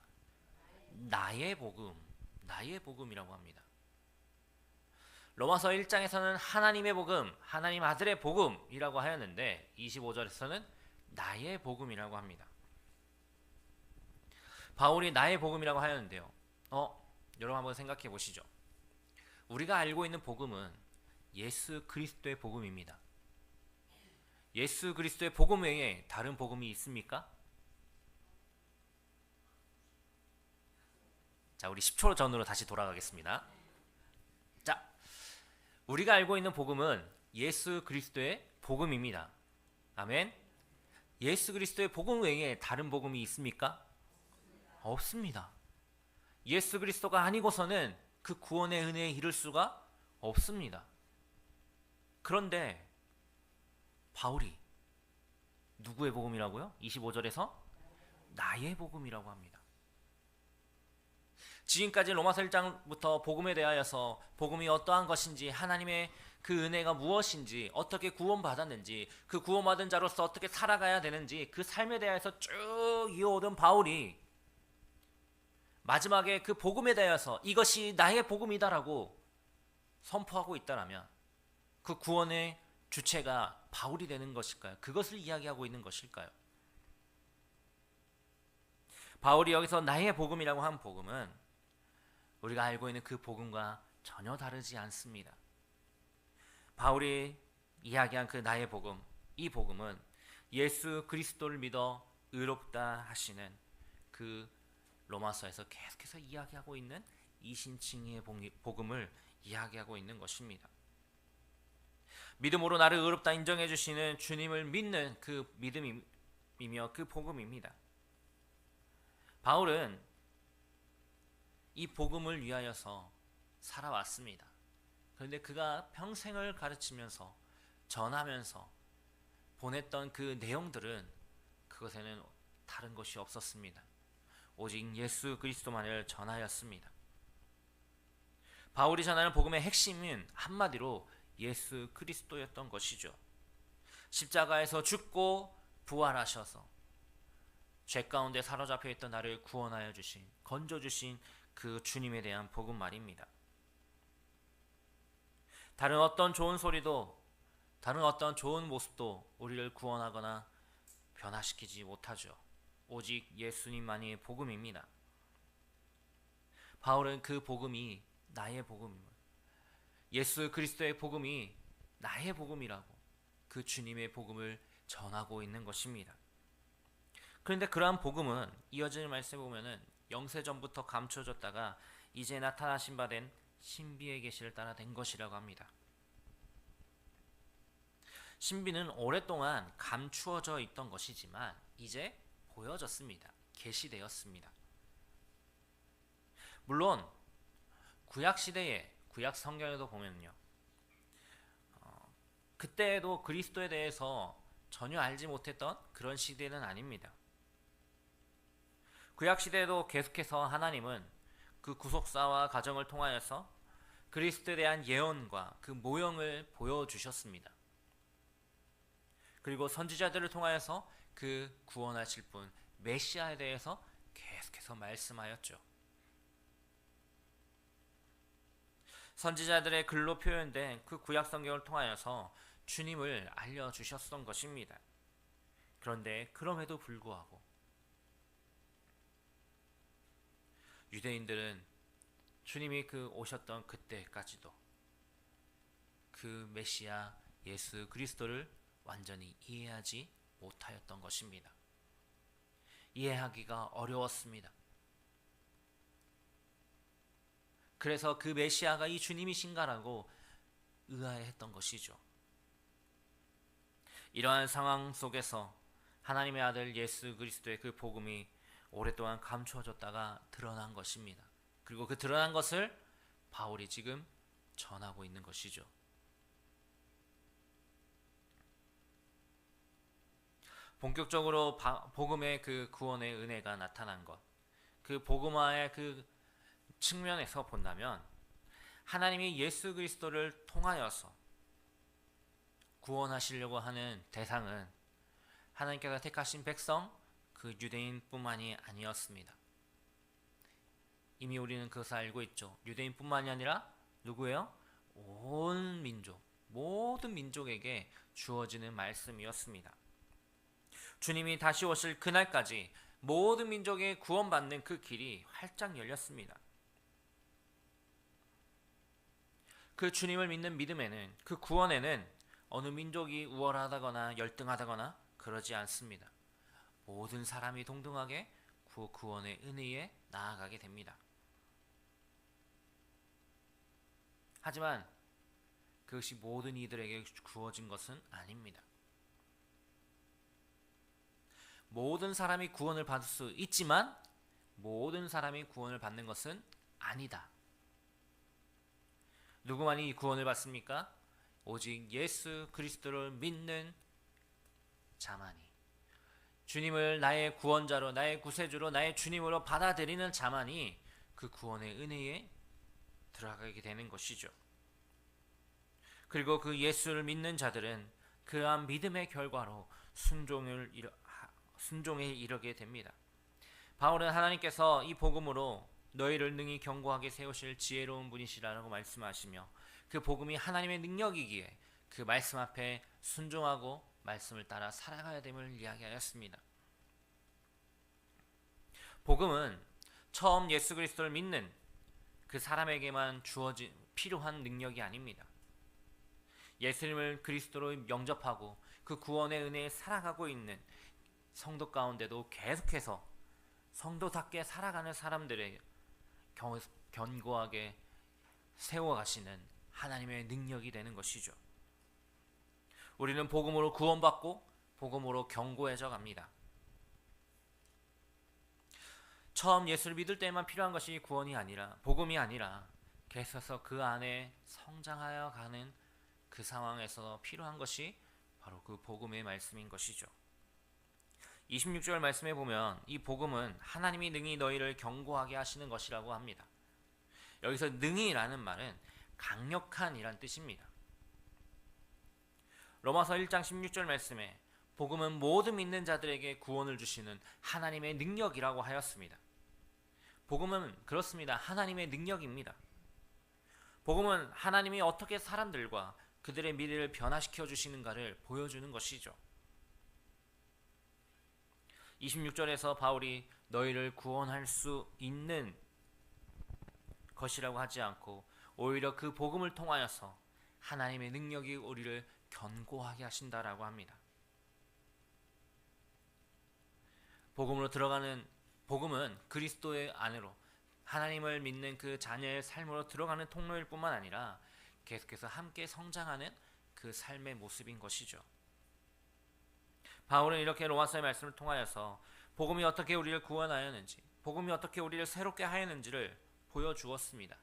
나의 복음, 나의 복음이라고 합니다. 로마서 1장에서는 하나님의 복음, 하나님 아들의 복음이라고 하였는데 25절에서는 나의 복음이라고 합니다. 바울이 나의 복음이라고 하였는데요. 여러분 한번 생각해 보시죠. 우리가 알고 있는 복음은 예수 그리스도의 복음입니다. 예수 그리스도의 복음 외에 다른 복음이 있습니까? 자, 우리 10초 전으로 다시 돌아가겠습니다. 자, 우리가 알고 있는 복음은 예수 그리스도의 복음입니다. 아멘. 예수 그리스도의 복음 외에 다른 복음이 있습니까? 없습니다. 예수 그리스도가 아니고서는 그 구원의 은혜에 이를 수가 없습니다. 그런데 바울이 누구의 복음이라고요? 25절에서 나의 복음이라고 합니다. 지금까지 로마서 1장부터 복음에 대하여서 복음이 어떠한 것인지, 하나님의 그 은혜가 무엇인지, 어떻게 구원받았는지, 그 구원받은 자로서 어떻게 살아가야 되는지 그 삶에 대해서 쭉 이어오던 바울이 마지막에 그 복음에 대해서 이것이 나의 복음이다라고 선포하고 있다라면 그 구원의 주체가 바울이 되는 것일까요? 그것을 이야기하고 있는 것일까요? 바울이 여기서 나의 복음이라고 한 복음은 우리가 알고 있는 그 복음과 전혀 다르지 않습니다. 바울이 이야기한 그 나의 복음, 이 복음은 예수 그리스도를 믿어 의롭다 하시는 그 로마서에서 계속해서 이야기하고 있는 이신칭의의 복음을 이야기하고 있는 것입니다. 믿음으로 나를 의롭다 인정해 주시는 주님을 믿는 그 믿음이며 그 복음입니다. 바울은 이 복음을 위하여서 살아왔습니다. 그런데 그가 평생을 가르치면서 전하면서 보냈던 그 내용들은 그것에는 다른 것이 없었습니다. 오직 예수 그리스도만을 전하였습니다. 바울이 전하는 복음의 핵심은 한마디로 예수 그리스도였던 것이죠. 십자가에서 죽고 부활하셔서 죄 가운데 사로잡혀 있던 나를 구원하여 주신, 건져 주신 그 주님에 대한 복음 말입니다. 다른 어떤 좋은 소리도, 다른 어떤 좋은 모습도 우리를 구원하거나 변화시키지 못하죠. 오직 예수님만이 복음입니다. 바울은 그 복음이 나의 복음임을, 예수 그리스도의 복음이 나의 복음이라고 그 주님의 복음을 전하고 있는 것입니다. 그런데 그러한 복음은 이어지는 말씀에 보면은 영세전부터 감춰졌다가 이제 나타나신 바 된 신비의 계시를 따라 된 것이라고 합니다. 신비는 오랫동안 감추어져 있던 것이지만 이제 보여졌습니다. 계시되었습니다. 물론 구약 시대에, 구약 성경에도 보면요, 그때에도 그리스도에 대해서 전혀 알지 못했던 그런 시대는 아닙니다. 구약 시대에도 계속해서 하나님은 그 구속사와 과정을 통하여서 그리스도에 대한 예언과 그 모형을 보여주셨습니다. 그리고 선지자들을 통하여서 그 구원하실 분 메시아에 대해서 계속해서 말씀하였죠. 선지자들의 글로 표현된 그 구약 성경을 통하여서 주님을 알려주셨던 것입니다. 그런데 그럼에도 불구하고 유대인들은 주님이 그 오셨던 그때까지도 그 메시아 예수 그리스도를 완전히 이해하지 못하였던 것입니다. 이해하기가 어려웠습니다. 그래서 그 메시아가 이 주님이신가라고 의아해했던 것이죠. 이러한 상황 속에서 하나님의 아들 예수 그리스도의 그 복음이 오랫동안 감추어졌다가 드러난 것입니다. 그리고 그 드러난 것을 바울이 지금 전하고 있는 것이죠. 본격적으로 복음의 그 구원의 은혜가 나타난 것, 그 복음화의 그 측면에서 본다면 하나님이 예수 그리스도를 통하여서 구원하시려고 하는 대상은 하나님께서 택하신 백성, 그 유대인뿐만이 아니었습니다. 이미 우리는 그것을 알고 있죠. 유대인뿐만이 아니라 누구예요? 온 민족, 모든 민족에게 주어지는 말씀이었습니다. 주님이 다시 오실 그날까지 모든 민족이 구원받는 그 길이 활짝 열렸습니다. 그 주님을 믿는 믿음에는, 그 구원에는 어느 민족이 우월하다거나 열등하다거나 그러지 않습니다. 모든 사람이 동등하게 그 구원의 은혜에 나아가게 됩니다. 하지만 그것이 모든 이들에게 주어진 것은 아닙니다. 모든 사람이 구원을 받을 수 있지만 모든 사람이 구원을 받는 것은 아니다. 누구만이 이 구원을 받습니까? 오직 예수 그리스도를 믿는 자만이, 주님을 나의 구원자로, 나의 구세주로, 나의 주님으로 받아들이는 자만이 그 구원의 은혜에 들어가게 되는 것이죠. 그리고 그 예수를 믿는 자들은 그러한 믿음의 결과로 순종에 이르게 됩니다. 바울은 하나님께서 이 복음으로 너희를 능히 견고하게 세우실 지혜로운 분이시라고 말씀하시며 그 복음이 하나님의 능력이기에 그 말씀 앞에 순종하고 말씀을 따라 살아가야 됨을 이야기하였습니다. 복음은 처음 예수 그리스도를 믿는 그 사람에게만 주어진 필요한 능력이 아닙니다. 예수님을 그리스도로 영접하고 그 구원의 은혜에 살아가고 있는 성도 가운데도 계속해서 성도답게 살아가는 사람들의 견고하게 세워가시는 하나님의 능력이 되는 것이죠. 우리는 복음으로 구원받고 복음으로 견고해져 갑니다. 처음 예수를 믿을 때만 필요한 것이 구원이 아니라, 복음이 아니라 계속해서 그 안에 성장하여 가는 그 상황에서 필요한 것이 바로 그 복음의 말씀인 것이죠. 26절 말씀에 보면 이 복음은 하나님이 능히 너희를 견고하게 하시는 것이라고 합니다. 여기서 능히라는 말은 강력한이란 뜻입니다. 로마서 1장 16절 말씀에 복음은 모든 믿는 자들에게 구원을 주시는 하나님의 능력이라고 하였습니다. 복음은 그렇습니다. 하나님의 능력입니다. 복음은 하나님이 어떻게 사람들과 그들의 미래를 변화시켜 주시는가를 보여주는 것이죠. 26절에서 바울이 너희를 구원할 수 있는 것이라고 하지 않고 오히려 그 복음을 통하여서 하나님의 능력이 우리를 견고하게 하신다라고 합니다. 복음은 그리스도의 안으로 하나님을 믿는 그 자녀의 삶으로 들어가는 통로일 뿐만 아니라 계속해서 함께 성장하는 그 삶의 모습인 것이죠. 바울은 이렇게 로마서의 말씀을 통하여서 복음이 어떻게 우리를 구원하였는지, 복음이 어떻게 우리를 새롭게 하였는지를 보여주었습니다.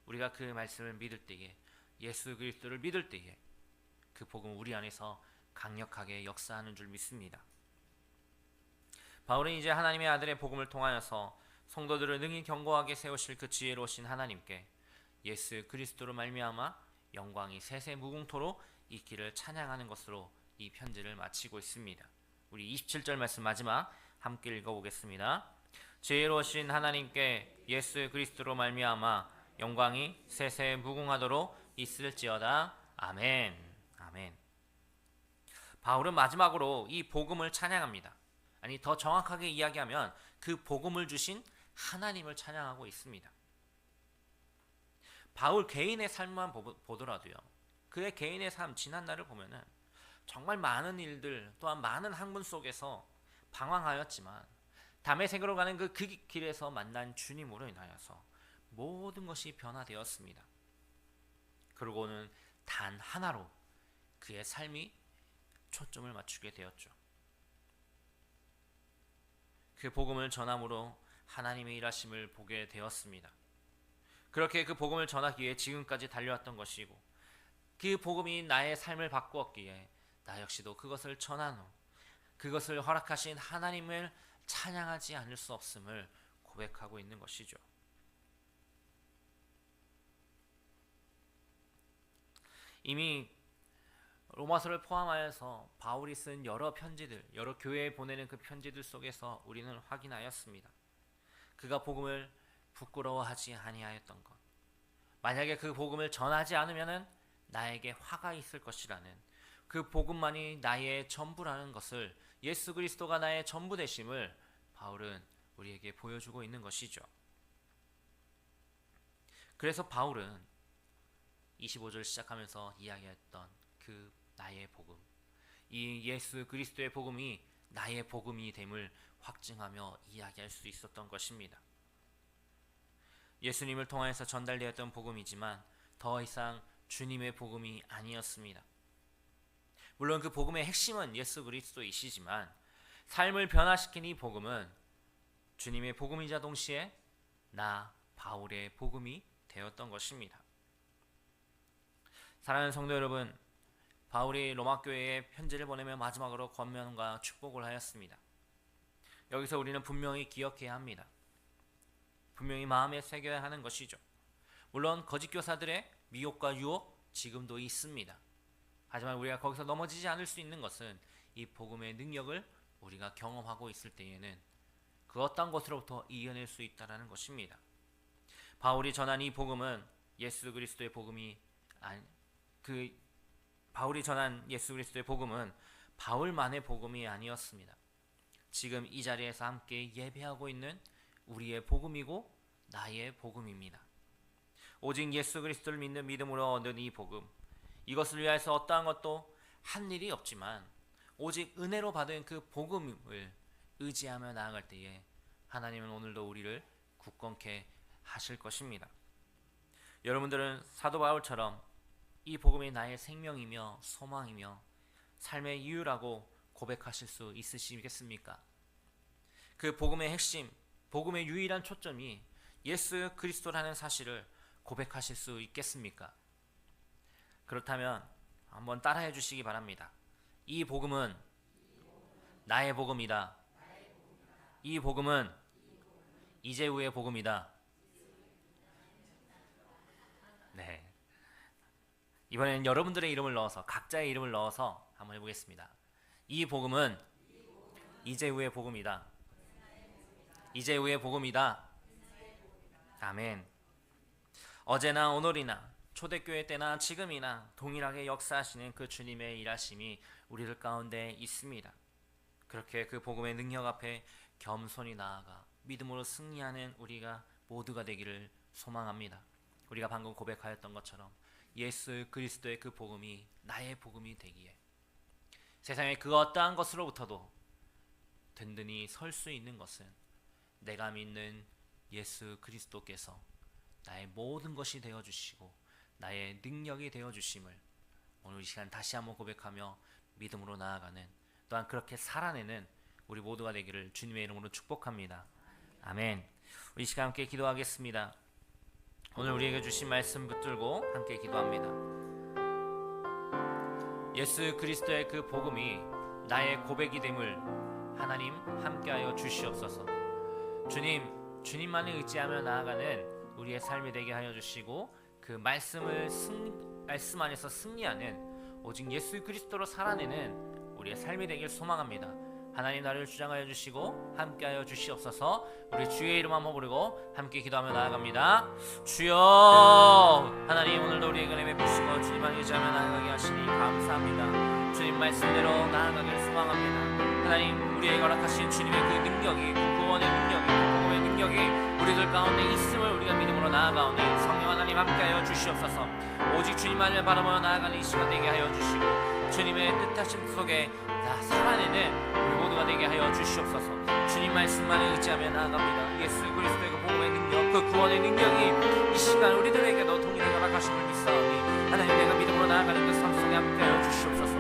우리가 그 말씀을 믿을 때에, 예수 그리스도를 믿을 때에 그 복음 우리 안에서 강력하게 역사하는 줄 믿습니다. 바울은 이제 하나님의 아들의 복음을 통하여서 성도들을 능히 견고하게 세우실 그 지혜로우신 하나님께 예수 그리스도로 말미암아 영광이 세세무궁토록 있기를 찬양하는 것으로 이 편지를 마치고 있습니다. 우리 27절 말씀 마지막 함께 읽어보겠습니다. 지혜로우신 하나님께 예수 그리스도로 말미암아 영광이 세세무궁하도록 있을지어다. 아멘. 아멘. 바울은 마지막으로 이 복음을 찬양합니다. 아니, 더 정확하게 이야기하면 그 복음을 주신 하나님을 찬양하고 있습니다. 바울 개인의 삶만 보더라도요, 그의 개인의 삶, 지난 날을 보면은 정말 많은 일들, 또한 많은 학문 속에서 방황하였지만 다메섹으로 가는 그 길에서 만난 주님으로 인하여서 모든 것이 변화되었습니다. 그러고는 단 하나로 그의 삶이 초점을 맞추게 되었죠. 그 복음을 전함으로 하나님의 일하심을 보게 되었습니다. 그렇게 그 복음을 전하기 위해 지금까지 달려왔던 것이고, 그 복음이 나의 삶을 바꾸었기에 나 역시도 그것을 전한 후 그것을 허락하신 하나님을 찬양하지 않을 수 없음을 고백하고 있는 것이죠. 이미 로마서를 포함하여서 바울이 쓴 여러 편지들, 여러 교회에 보내는 그 편지들 속에서 우리는 확인하였습니다. 그가 복음을 부끄러워하지 아니하였던 것, 만약에 그 복음을 전하지 않으면 나에게 화가 있을 것이라는 그 복음만이 나의 전부라는 것을, 예수 그리스도가 나의 전부 되심을 바울은 우리에게 보여주고 있는 것이죠. 그래서 바울은 25절 시작하면서 이야기했던 그 나의 복음, 이 예수 그리스도의 복음이 나의 복음이 됨을 확증하며 이야기할 수 있었던 것입니다. 예수님을 통하여서 전달되었던 복음이지만 더 이상 주님의 복음이 아니었습니다. 물론 그 복음의 핵심은 예수 그리스도이시지만 삶을 변화시킨 이 복음은 주님의 복음이자 동시에 나 바울의 복음이 되었던 것입니다. 사랑하는 성도 여러분, 바울이 로마 교회에 편지를 보내며 마지막으로 권면과 축복을 하였습니다. 여기서 우리는 분명히 기억해야 합니다. 분명히 마음에 새겨야 하는 것이죠. 물론 거짓 교사들의 미혹과 유혹 지금도 있습니다. 하지만 우리가 거기서 넘어지지 않을 수 있는 것은 이 복음의 능력을 우리가 경험하고 있을 때에는 그 어떤 것으로부터 이겨낼 수 있다는 것입니다. 바울이 전한 이 복음은 예수 그리스도의 복음이 바울이 전한 예수 그리스도의 복음은 바울만의 복음이 아니었습니다. 지금 이 자리에서 함께 예배하고 있는 우리의 복음이고 나의 복음입니다. 오직 예수 그리스도를 믿는 믿음으로 얻는 이 복음, 이것을 위해서 어떠한 것도 한 일이 없지만 오직 은혜로 받은 그 복음을 의지하며 나아갈 때에 하나님은 오늘도 우리를 굳건케 하실 것입니다. 여러분들은 사도 바울처럼 이 복음이 나의 생명이며 소망이며 삶의 이유라고 고백하실 수 있으시겠습니까? 그 복음의 핵심, 복음의 유일한 초점이 예수 그리스도라는 사실을 고백하실 수 있겠습니까? 그렇다면 한번 따라해 주시기 바랍니다. 이 복음은 나의 복음이다. 이 복음은 이재우의 복음이다. 네. 이번에는 여러분들의 이름을 넣어서, 각자의 이름을 넣어서 한번 해보겠습니다. 이 복음은 이재우의 복음이다. 이재우의 복음이다. 아멘. 어제나 오늘이나 초대교회 때나 지금이나 동일하게 역사하시는 그 주님의 일하심이 우리들 가운데 있습니다. 그렇게 그 복음의 능력 앞에 겸손히 나아가 믿음으로 승리하는 우리가 모두가 되기를 소망합니다. 우리가 방금 고백하였던 것처럼 예수 그리스도의 그 복음이 나의 복음이 되기에 세상의 그 어떠한 것으로부터도 든든히 설 수 있는 것은 내가 믿는 예수 그리스도께서 나의 모든 것이 되어주시고 나의 능력이 되어주심을 오늘 이 시간 다시 한번 고백하며 믿음으로 나아가는, 또한 그렇게 살아내는 우리 모두가 되기를 주님의 이름으로 축복합니다. 아멘. 우리 이 시간 함께 기도하겠습니다. 오늘 우리에게 주신 말씀 붙들고 함께 기도합니다. 예수 그리스도의 그 복음이 나의 고백이 됨을 하나님 함께하여 주시옵소서. 주님만을 의지하며 나아가는 우리의 삶이 되게 하여 주시고 그 말씀 안에서 승리하는 오직 예수 그리스도로 살아내는 우리의 삶이 되길 소망합니다. 하나님 나를 주장하여 주시고 함께하여 주시옵소서. 우리 주의 이름 한번 부르고 함께 기도하며 나아갑니다. 주여, 하나님 오늘도 우리에게 은혜 베푸시고 주님만 의지하며 나아가게 하시니 감사합니다. 주님 말씀대로 나아가길 소망합니다. 하나님 우리에게 허락하신 주님의 그 능력이, 그 구원의 능력이, 그 복음의 능력이 우리들 가운데 있음을 우리가 믿음으로 나아가오니 성령 하나님 함께하여 주시옵소서. 오직 주님만을 바라보며 나아가는 이 시간 되게 하여 주시고 주님의 뜻하심 속에 다 살아내는 우리 모두가 되게 하여 주시옵소서. 주님 말씀만을 의지하며 나아갑니다. 예수 그리스도의 그 복음의 능력, 그 구원의 능력이 이 시간 우리들에게도 동일하게 허락하심을 믿사오니 하나님 내가 믿음으로 나아가는 그 삶 속에 함께하여 주시옵소서.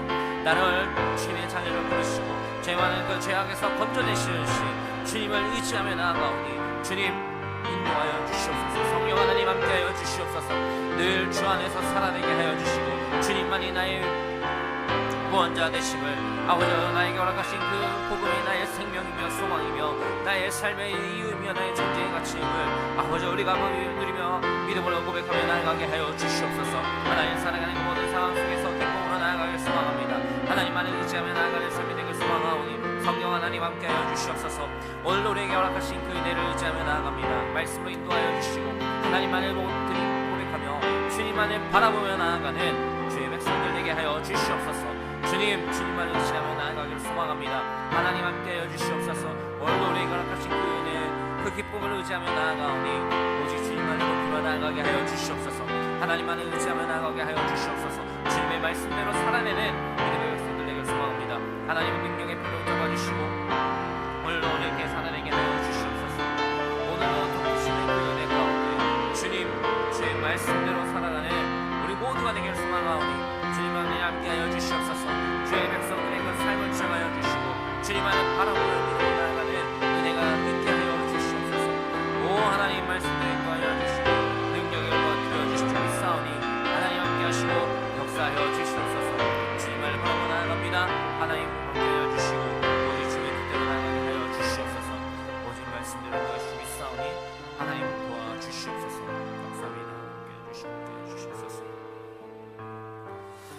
나를 주님의 자녀로 부르시고 죄 많은 그 죄악에서 건져내시는 주님을 의지하며 나아가오니 주님 인도하여 주시옵소서. 성령 하나님 함께하여 주시옵소서. 늘 주 안에서 살아내게 하여 주시고 주님만이 나의 구원자 되심을 아버지 나에게 허락하신 그 복음이 나의 생명이며 소망이며 나의 삶의 이유이며 나의 존재의 가치임을 아버지 우리가 누리며 믿음으로 고백하며 나아가게 하여 주시옵소서. 하나님 살아가는 모든 상황 속에서 기쁨으로 나아가길 소망합니다. 하나님만을 의지하며 나아가는 삶이 되길 소망하오니 성령 하나님 함께하여 주시옵소서. 오늘 우리에게 허락하신 그 은혜를 의지하며 나아갑니다. 말씀으로 인도하여 주시고 하나님만을 고백하며 주님만을 바라보며 나아가는 주의 백성들 되게 하여 주시옵소서. 주님만을 의지하며 나아가기를 소망합니다. 하나님 함께하여 주시옵소서. 오늘도 우리에게 허락하신 그 은혜, 그 기쁨을 의지하며 나아가오니 오직 주님만을 높이며 나아가게 하여 주시옵소서. 하나님만을 의지하며 나아가게 하여 주시옵소서. 주님의 말씀대로 살아내는 믿음의 백성들 되기를 소망합니다. 하나님은 능력의 표를 잡아주시고 오늘도 우리에게 살아내게 하여 주시옵소서. 오늘도 돕으시는 그 은혜 가운데 주님, 주의 말씀대로 살아가는 우리 모두가 되기를 소망하오니 주님만을 함께하여 주시옵소서. 주의 백성들의 그 삶을 주장하여 주시고 주님만을 바라보며 믿음으로 나아가는 은혜가 있게 하여 주시옵소서. 오 하나님 말씀대로 인도하여 주시고 능력의 일과 주시지 믿사오니 하나님 함께하시고 역사하여 주시옵소서. 주님만을 바라보며 나아갑니다. 하나님 함께하여 주시고 오직 주의 뜻대로 나아가게 하여 주시옵소서. 오직 말씀대로 인도하시지 믿사오니 하나님 도와주시옵소서. 감사합니다. 함께해 주시옵소서.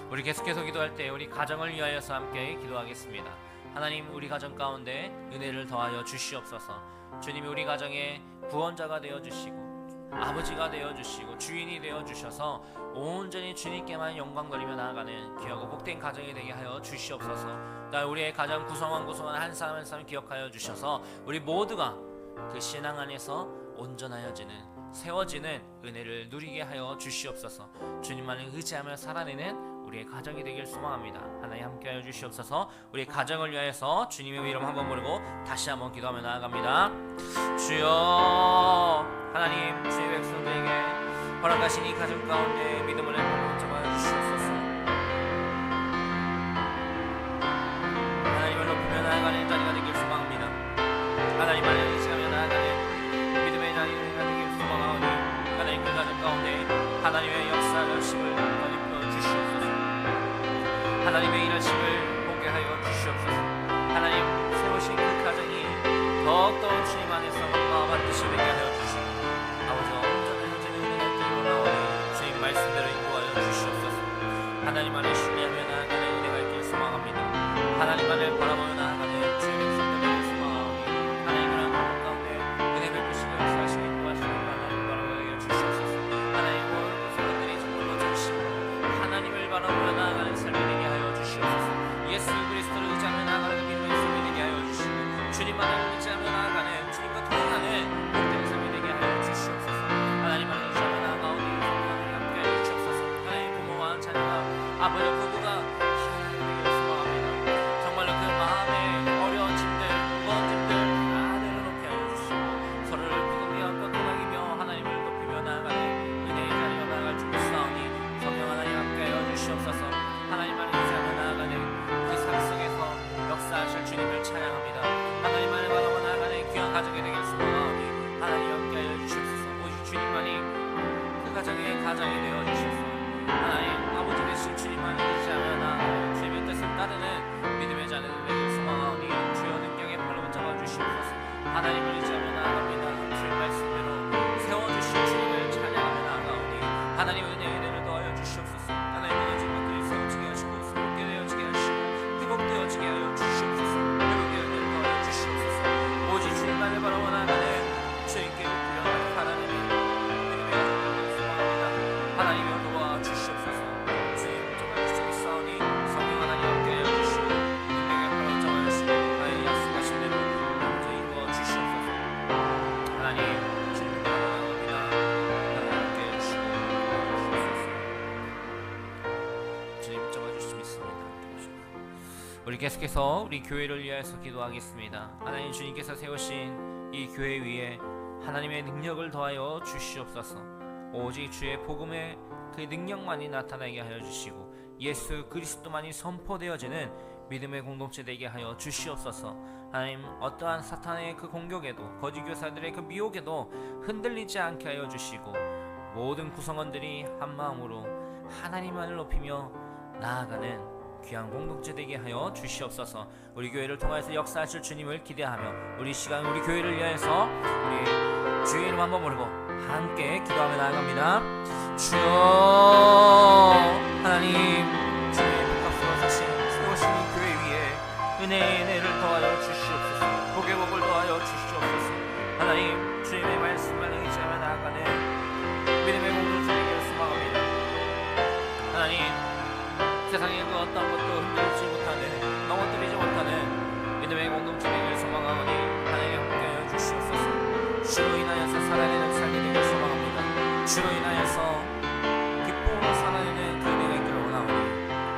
우리 계속해서 기도할 때 우리 가정을 위하여서 함께 기도하겠습니다. 하나님 우리 가정 가운데 은혜를 더하여 주시옵소서. 주님이 우리 가정의 구원자가 되어주시고 아버지가 되어주시고 주인이 되어주셔서 온전히 주님께만 영광 돌리며 나아가는 귀하고 복된 가정이 되게 하여 주시옵소서. 또한 우리의 가정 구성원 한 사람 한 사람 기억하여 주셔서 우리 모두가 그 신앙 안에서 온전하여지는 세워지는 은혜를 누리게 하여 주시옵소서. 주님만을 의지하며 살아내는 우리의 가정이 되길 소망합니다. 하나님 함께하여 주시옵소서. 우리 가정을 위하여서 주님의 이름 한번 부르고 다시 한번 기도하며 나아갑니다. 주여, 하나님 주의 백성들에게 허락하신 이 가정 가운데 믿음을 내고 잡아 주시옵소서. 하나님을 높이며 나아가는 자리가 되길 소망합니다. 하나님만을 의지하며 나아가는 믿음의 자리가 되길 소망하오니 하나님 그 가정 가운데 하나님의 역사하심을 더입혀 주시옵소서. 하나님의 일하심을 보게 하여 주시옵소서. 하나님 세우신 그 가정이 더욱더 주님 안에서 마음 반드시 되게 하여 주시고 아버지 온전한 현재는 은혜가 뛰어나오니 주님 말씀대로 인도하여 주시옵소서. 하나님 안에 신뢰하며 나아가는 은혜가 있길 소망합니다. 하나님 안에 바라보며 나아가는 주의 백성들에게 소망하오니 하나님 그런 가정 가운데 은혜 베푸시고 역사하시고 인도하시는 하나님 바라보여 주시옵소서. 하나님 모든 구성원들이 정말로 전심으로 하나님을 바라보며 나아가는 삶이 되게 하여 주시옵소서. 예수 그리스도를 의지하며 나아가는 믿음의 삶이 되게 하여 주시고 주님만을 의지하며 나아가는 주님과 동행하는 복된 삶이 되게 하여 주시옵소서. 하나님만을 의지하며 나아가오니 하나님 함께 하여 주시옵소서. 하나님 부모와 자녀가 아버지 부부가 하나님 되기를 소망합니다. 정말로 그 마음의 어려운 짐들 무거운 짐들 다 내려놓게 하여 주시고 서로를 부둥켜 안고 토닥이며 하나님을 높이며 나아가는 은혜의 자리로 나아갈 줄 믿사오니 성령 하나님 함께 하여 주시옵소서. 하나님만을 의지하며 나아가는 그 삶 속에서 역사하실 주님을 찬양합니다. 하나님만을 바라보며 나아가는 귀한 가정이 되길 소망하오니 하나님 함께 하여 주시옵소서. 오직 주님만이 그 가정의 가장이 되어 주시옵소서. 하나님 아버지 되신 주님만을 의지하며 나아가는 주님의 뜻을 따르는 믿음의 자녀들 되길 소망하오니 주여 능력의 발로 붙잡아 주시옵소서. 하나님을 의지하며 나아갑니다. 주의 말씀대로 세워주신 주님을 찬양하며 나아가오니 하나님의 은혜의 은혜를 더하여 주시옵소서. 하나님 무너진 것들이 세워지게 하시고 새롭게 되어지게 하시고 회복되어지게 하여 주시옵소서. 회복의 은혜를 더하여 주시옵소서. 오직 주님만을 바라보며 나아가는 주님께 구별하는 하나님의 믿음의 자녀들 소망합니다. 하나님의 도와 주시옵소서. 주님 정말 주님이 싸우니 성령 하나님 함께 하여 주시고 능력의 발로 잡아 주시고 나의 약속하신 대로 아버지 이루어 주시옵소서. 하나님 주님께 바라봅니다. 하나님 함께 하여 주시고 주시옵소서. 주님 잡아 주시기 믿습니다. 우리 계속해서 우리 교회를 위하여서 기도하겠습니다. 하나님 주님께서 세우신 이 교회 위에 하나님의 능력을 더하여 주시옵소서. 오직 주의 복음의 그 능력만이 나타나게 하여 주시고 예수 그리스도만이 선포되어지는 믿음의 공동체 되게 하여 주시옵소서. 하나님 어떠한 사탄의 그 공격에도 거짓 교사들의 그 미혹에도 흔들리지 않게 하여 주시고 모든 구성원들이 한 마음으로 하나님만을 높이며 나아가는 귀한 공동체 되게 하여 주시옵소서. 우리 교회를 통해서 역사하실 주님을 기대하며 우리 시간 우리 교회를 위하여서 우리 주의 이름 한번 부르고 함께 기도하며 나아갑니다. 주여 하나님 주의 복합으로 사신 세우시는 교회 위에 은혜의 은혜를 더하여 주시옵소서. 복의 복을 더하여 주시옵소서. 하나님 주님의 말씀만 의지하며 나아가는 믿음의 공동체 되기를 소망합니다. 하나님 세상의 그 어떤 것도 흔들지 못하는 넘어뜨리지 못하는 믿음의 공동체 되기를 소망하오니 하나님 함께하여 주시옵소서. 주로 인하여서 살아내는 삶이 되기를 소망합니다. 주로 인하여서 기쁨으로 살아내는 그 은혜가 있기를 원하오니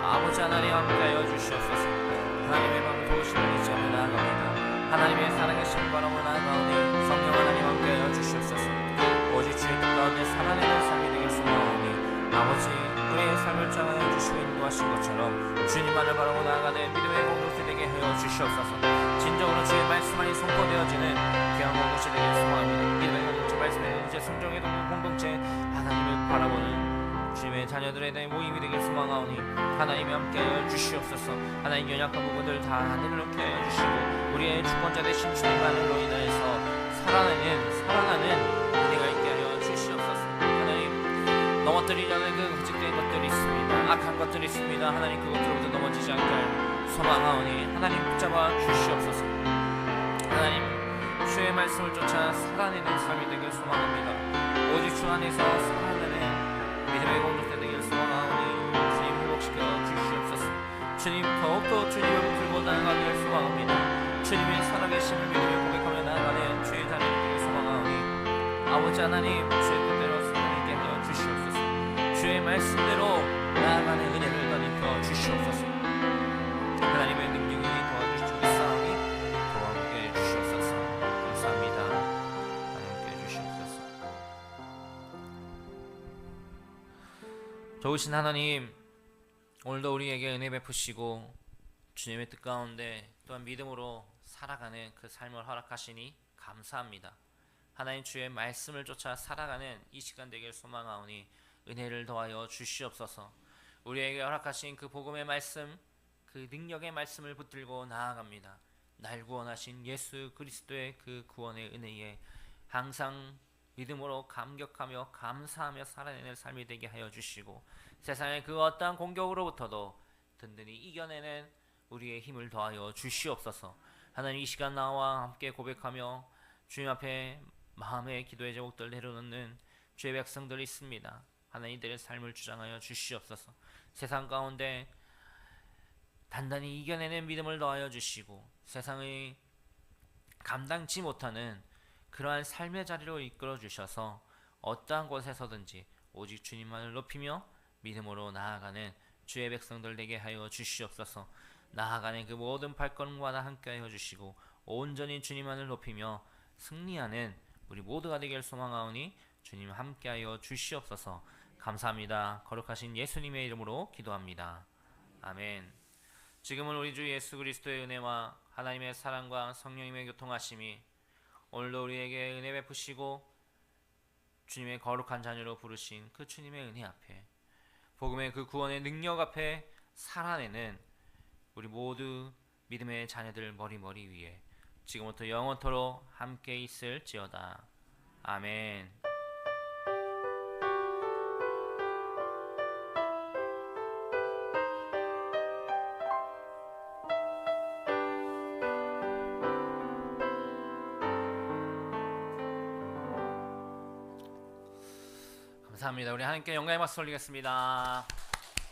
아버지 하나님 함께하여 주시옵소서. 하나님의 방 도우심을 의지하며 나아갑니다. 하나님의 사랑의 신 바람으로 나아가오니 성령 하나님 함께하여 주시옵소서. 오직 주의 뜻 가운데 살아내는 삶이 되기를 소망하오니 아버지 우리의 삶을 정하여 주시고 인도하신 것처럼 주님만을 바라고 나아가는 믿음의 공동체 되게 하여 주시옵소서. 진정으로 주의 말씀만이 선포되어지는 귀한 공동체 되기를 소망합니다. 믿음의 공동체 말씀의 공동체 성정의 공동체 하나님을 바라보는 주님의 자녀들에 대한 모임이 되길 소망하오니 하나님이 함께하여 주시옵소서. 하나님 연약한 부분들 다 내려놓게 하여 주시고 우리의 주권자 되신 주님만으로 인하여서 살아나는 은혜가 있게 하여 주시옵소서. 하나님 넘어뜨리려는 그 거짓된 것들이 있습니다. 악한 것들이 있습니다. 하나님 그것들로부터 넘어지지 않게 소망하오니 하나님 붙잡아 주시옵소서. 하나님 주의 말씀을 쫓아 살아내는 삶이 되길 소망합니다. 오직 주 안에서 살아내는 믿음의 공동체 되길 소망하오니 주님 회복시켜 주시옵소서. 주님 더욱더 주님의 목소리보다 살아계심을 믿으며 고백하며 나아가는 주의 자녀들에게 소망하오니 아버지 하나님 주의 뜻대로 살아내게 하여 주시옵소서. 주의 말씀대로 나아가는 은혜를 더입혀 주시옵소서. 하나님의 능력이 도와주시옵사오니 도와함께 해주시옵소서. 감사합니다. 하나님께 해주시옵소서. 좋으신 하나님, 오늘도 우리에게 은혜 베푸시고 주님의 뜻 가운데 또한 믿음으로 살아가는 그 삶을 허락하시니 감사합니다. 하나님 주의 말씀을 쫓아 살아가는 이 시간 되길 소망하오니 은혜를 더하여 주시옵소서. 우리에게 허락하신 그 복음의 말씀, 그 능력의 말씀을 붙들고 나아갑니다. 날 구원하신 예수 그리스도의 그 구원의 은혜에 항상 믿음으로 감격하며 감사하며 살아내는 삶이 되게 하여 주시고 세상의 그 어떠한 공격으로부터도 든든히 이겨내는 우리의 힘을 더하여 주시옵소서. 하나님 이 시간 나와 함께 고백하며 주님 앞에 마음의 기도의 제목들 내려놓는 주의 백성들이 있습니다. 하나님 이들의 삶을 주장하여 주시옵소서. 세상 가운데 단단히 이겨내는 믿음을 더하여 주시고 세상의 감당치 못하는 그러한 삶의 자리로 이끌어 주셔서 어떠한 곳에서든지 오직 주님만을 높이며 믿음으로 나아가는 주의 백성들 되게 하여 주시옵소서. 나아가는 그 모든 발걸음마다 함께 하여 주시고 온전히 주님만을 높이며 승리하는 우리 모두가 되길 소망하오니 주님 함께 하여 주시옵소서. 감사합니다. 거룩하신 예수님의 이름으로 기도합니다. 아멘. 지금은 우리 주 예수 그리스도의 은혜와 하나님의 사랑과 성령님의 교통하심이 오늘도 우리에게 은혜 베푸시고 주님의 거룩한 자녀로 부르신 그 주님의 은혜 앞에 복음의 그 구원의 능력 앞에 살아내는 우리 모두 믿음의 자녀들 머리 위에 지금부터 영원토록 함께 있을지어다. 아멘. 감사합니다. 우리 하나님께 영광의 박수 올리겠습니다.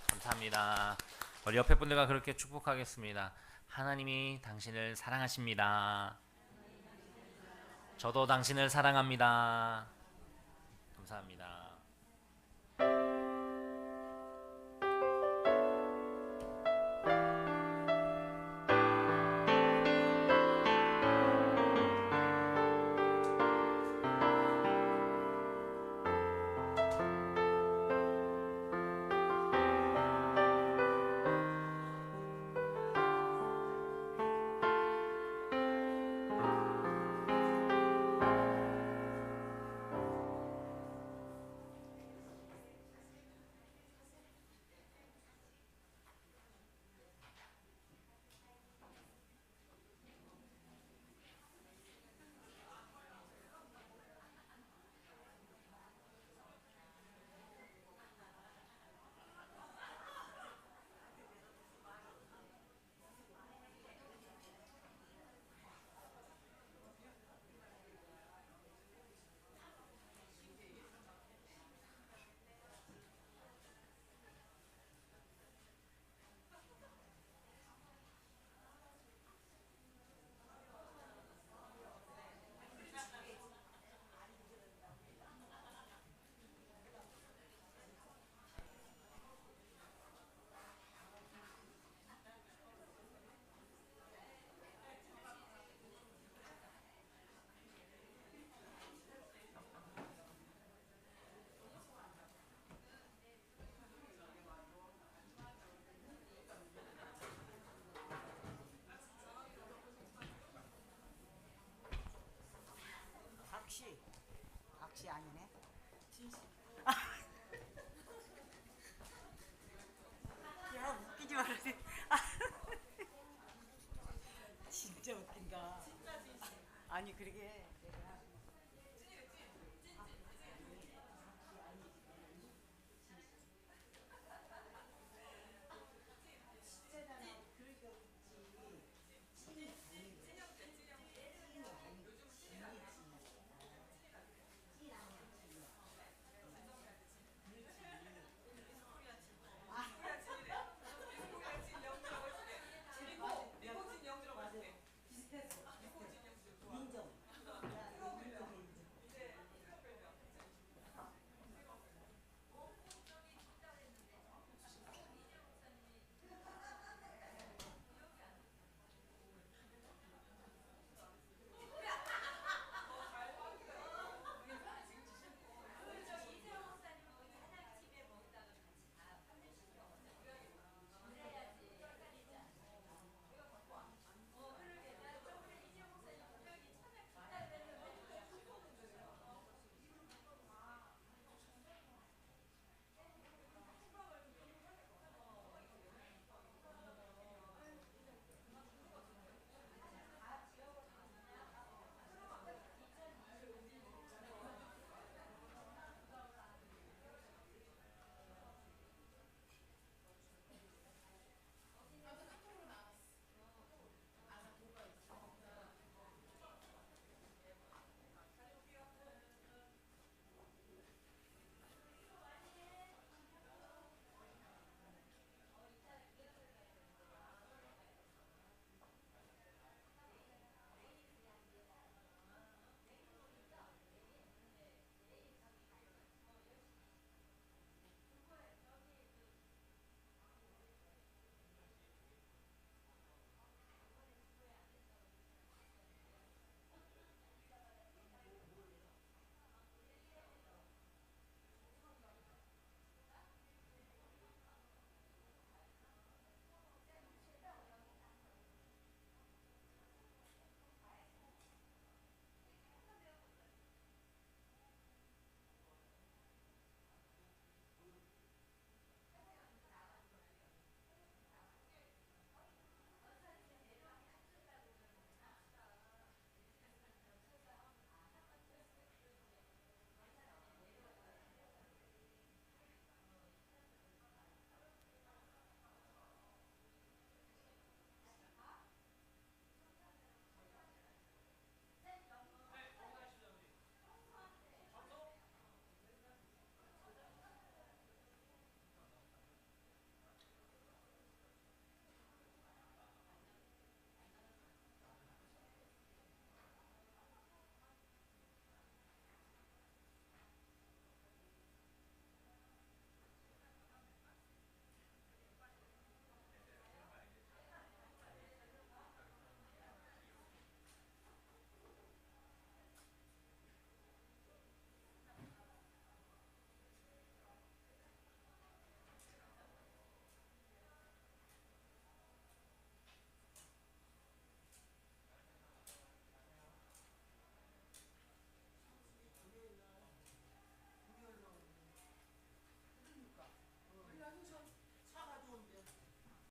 감사합니다. 우리 옆에 분들과 그렇게 축복하겠습니다. 하나님이 당신을 사랑하십니다. 저도 당신을 사랑합니다. 감사합니다. 박씨 아니네.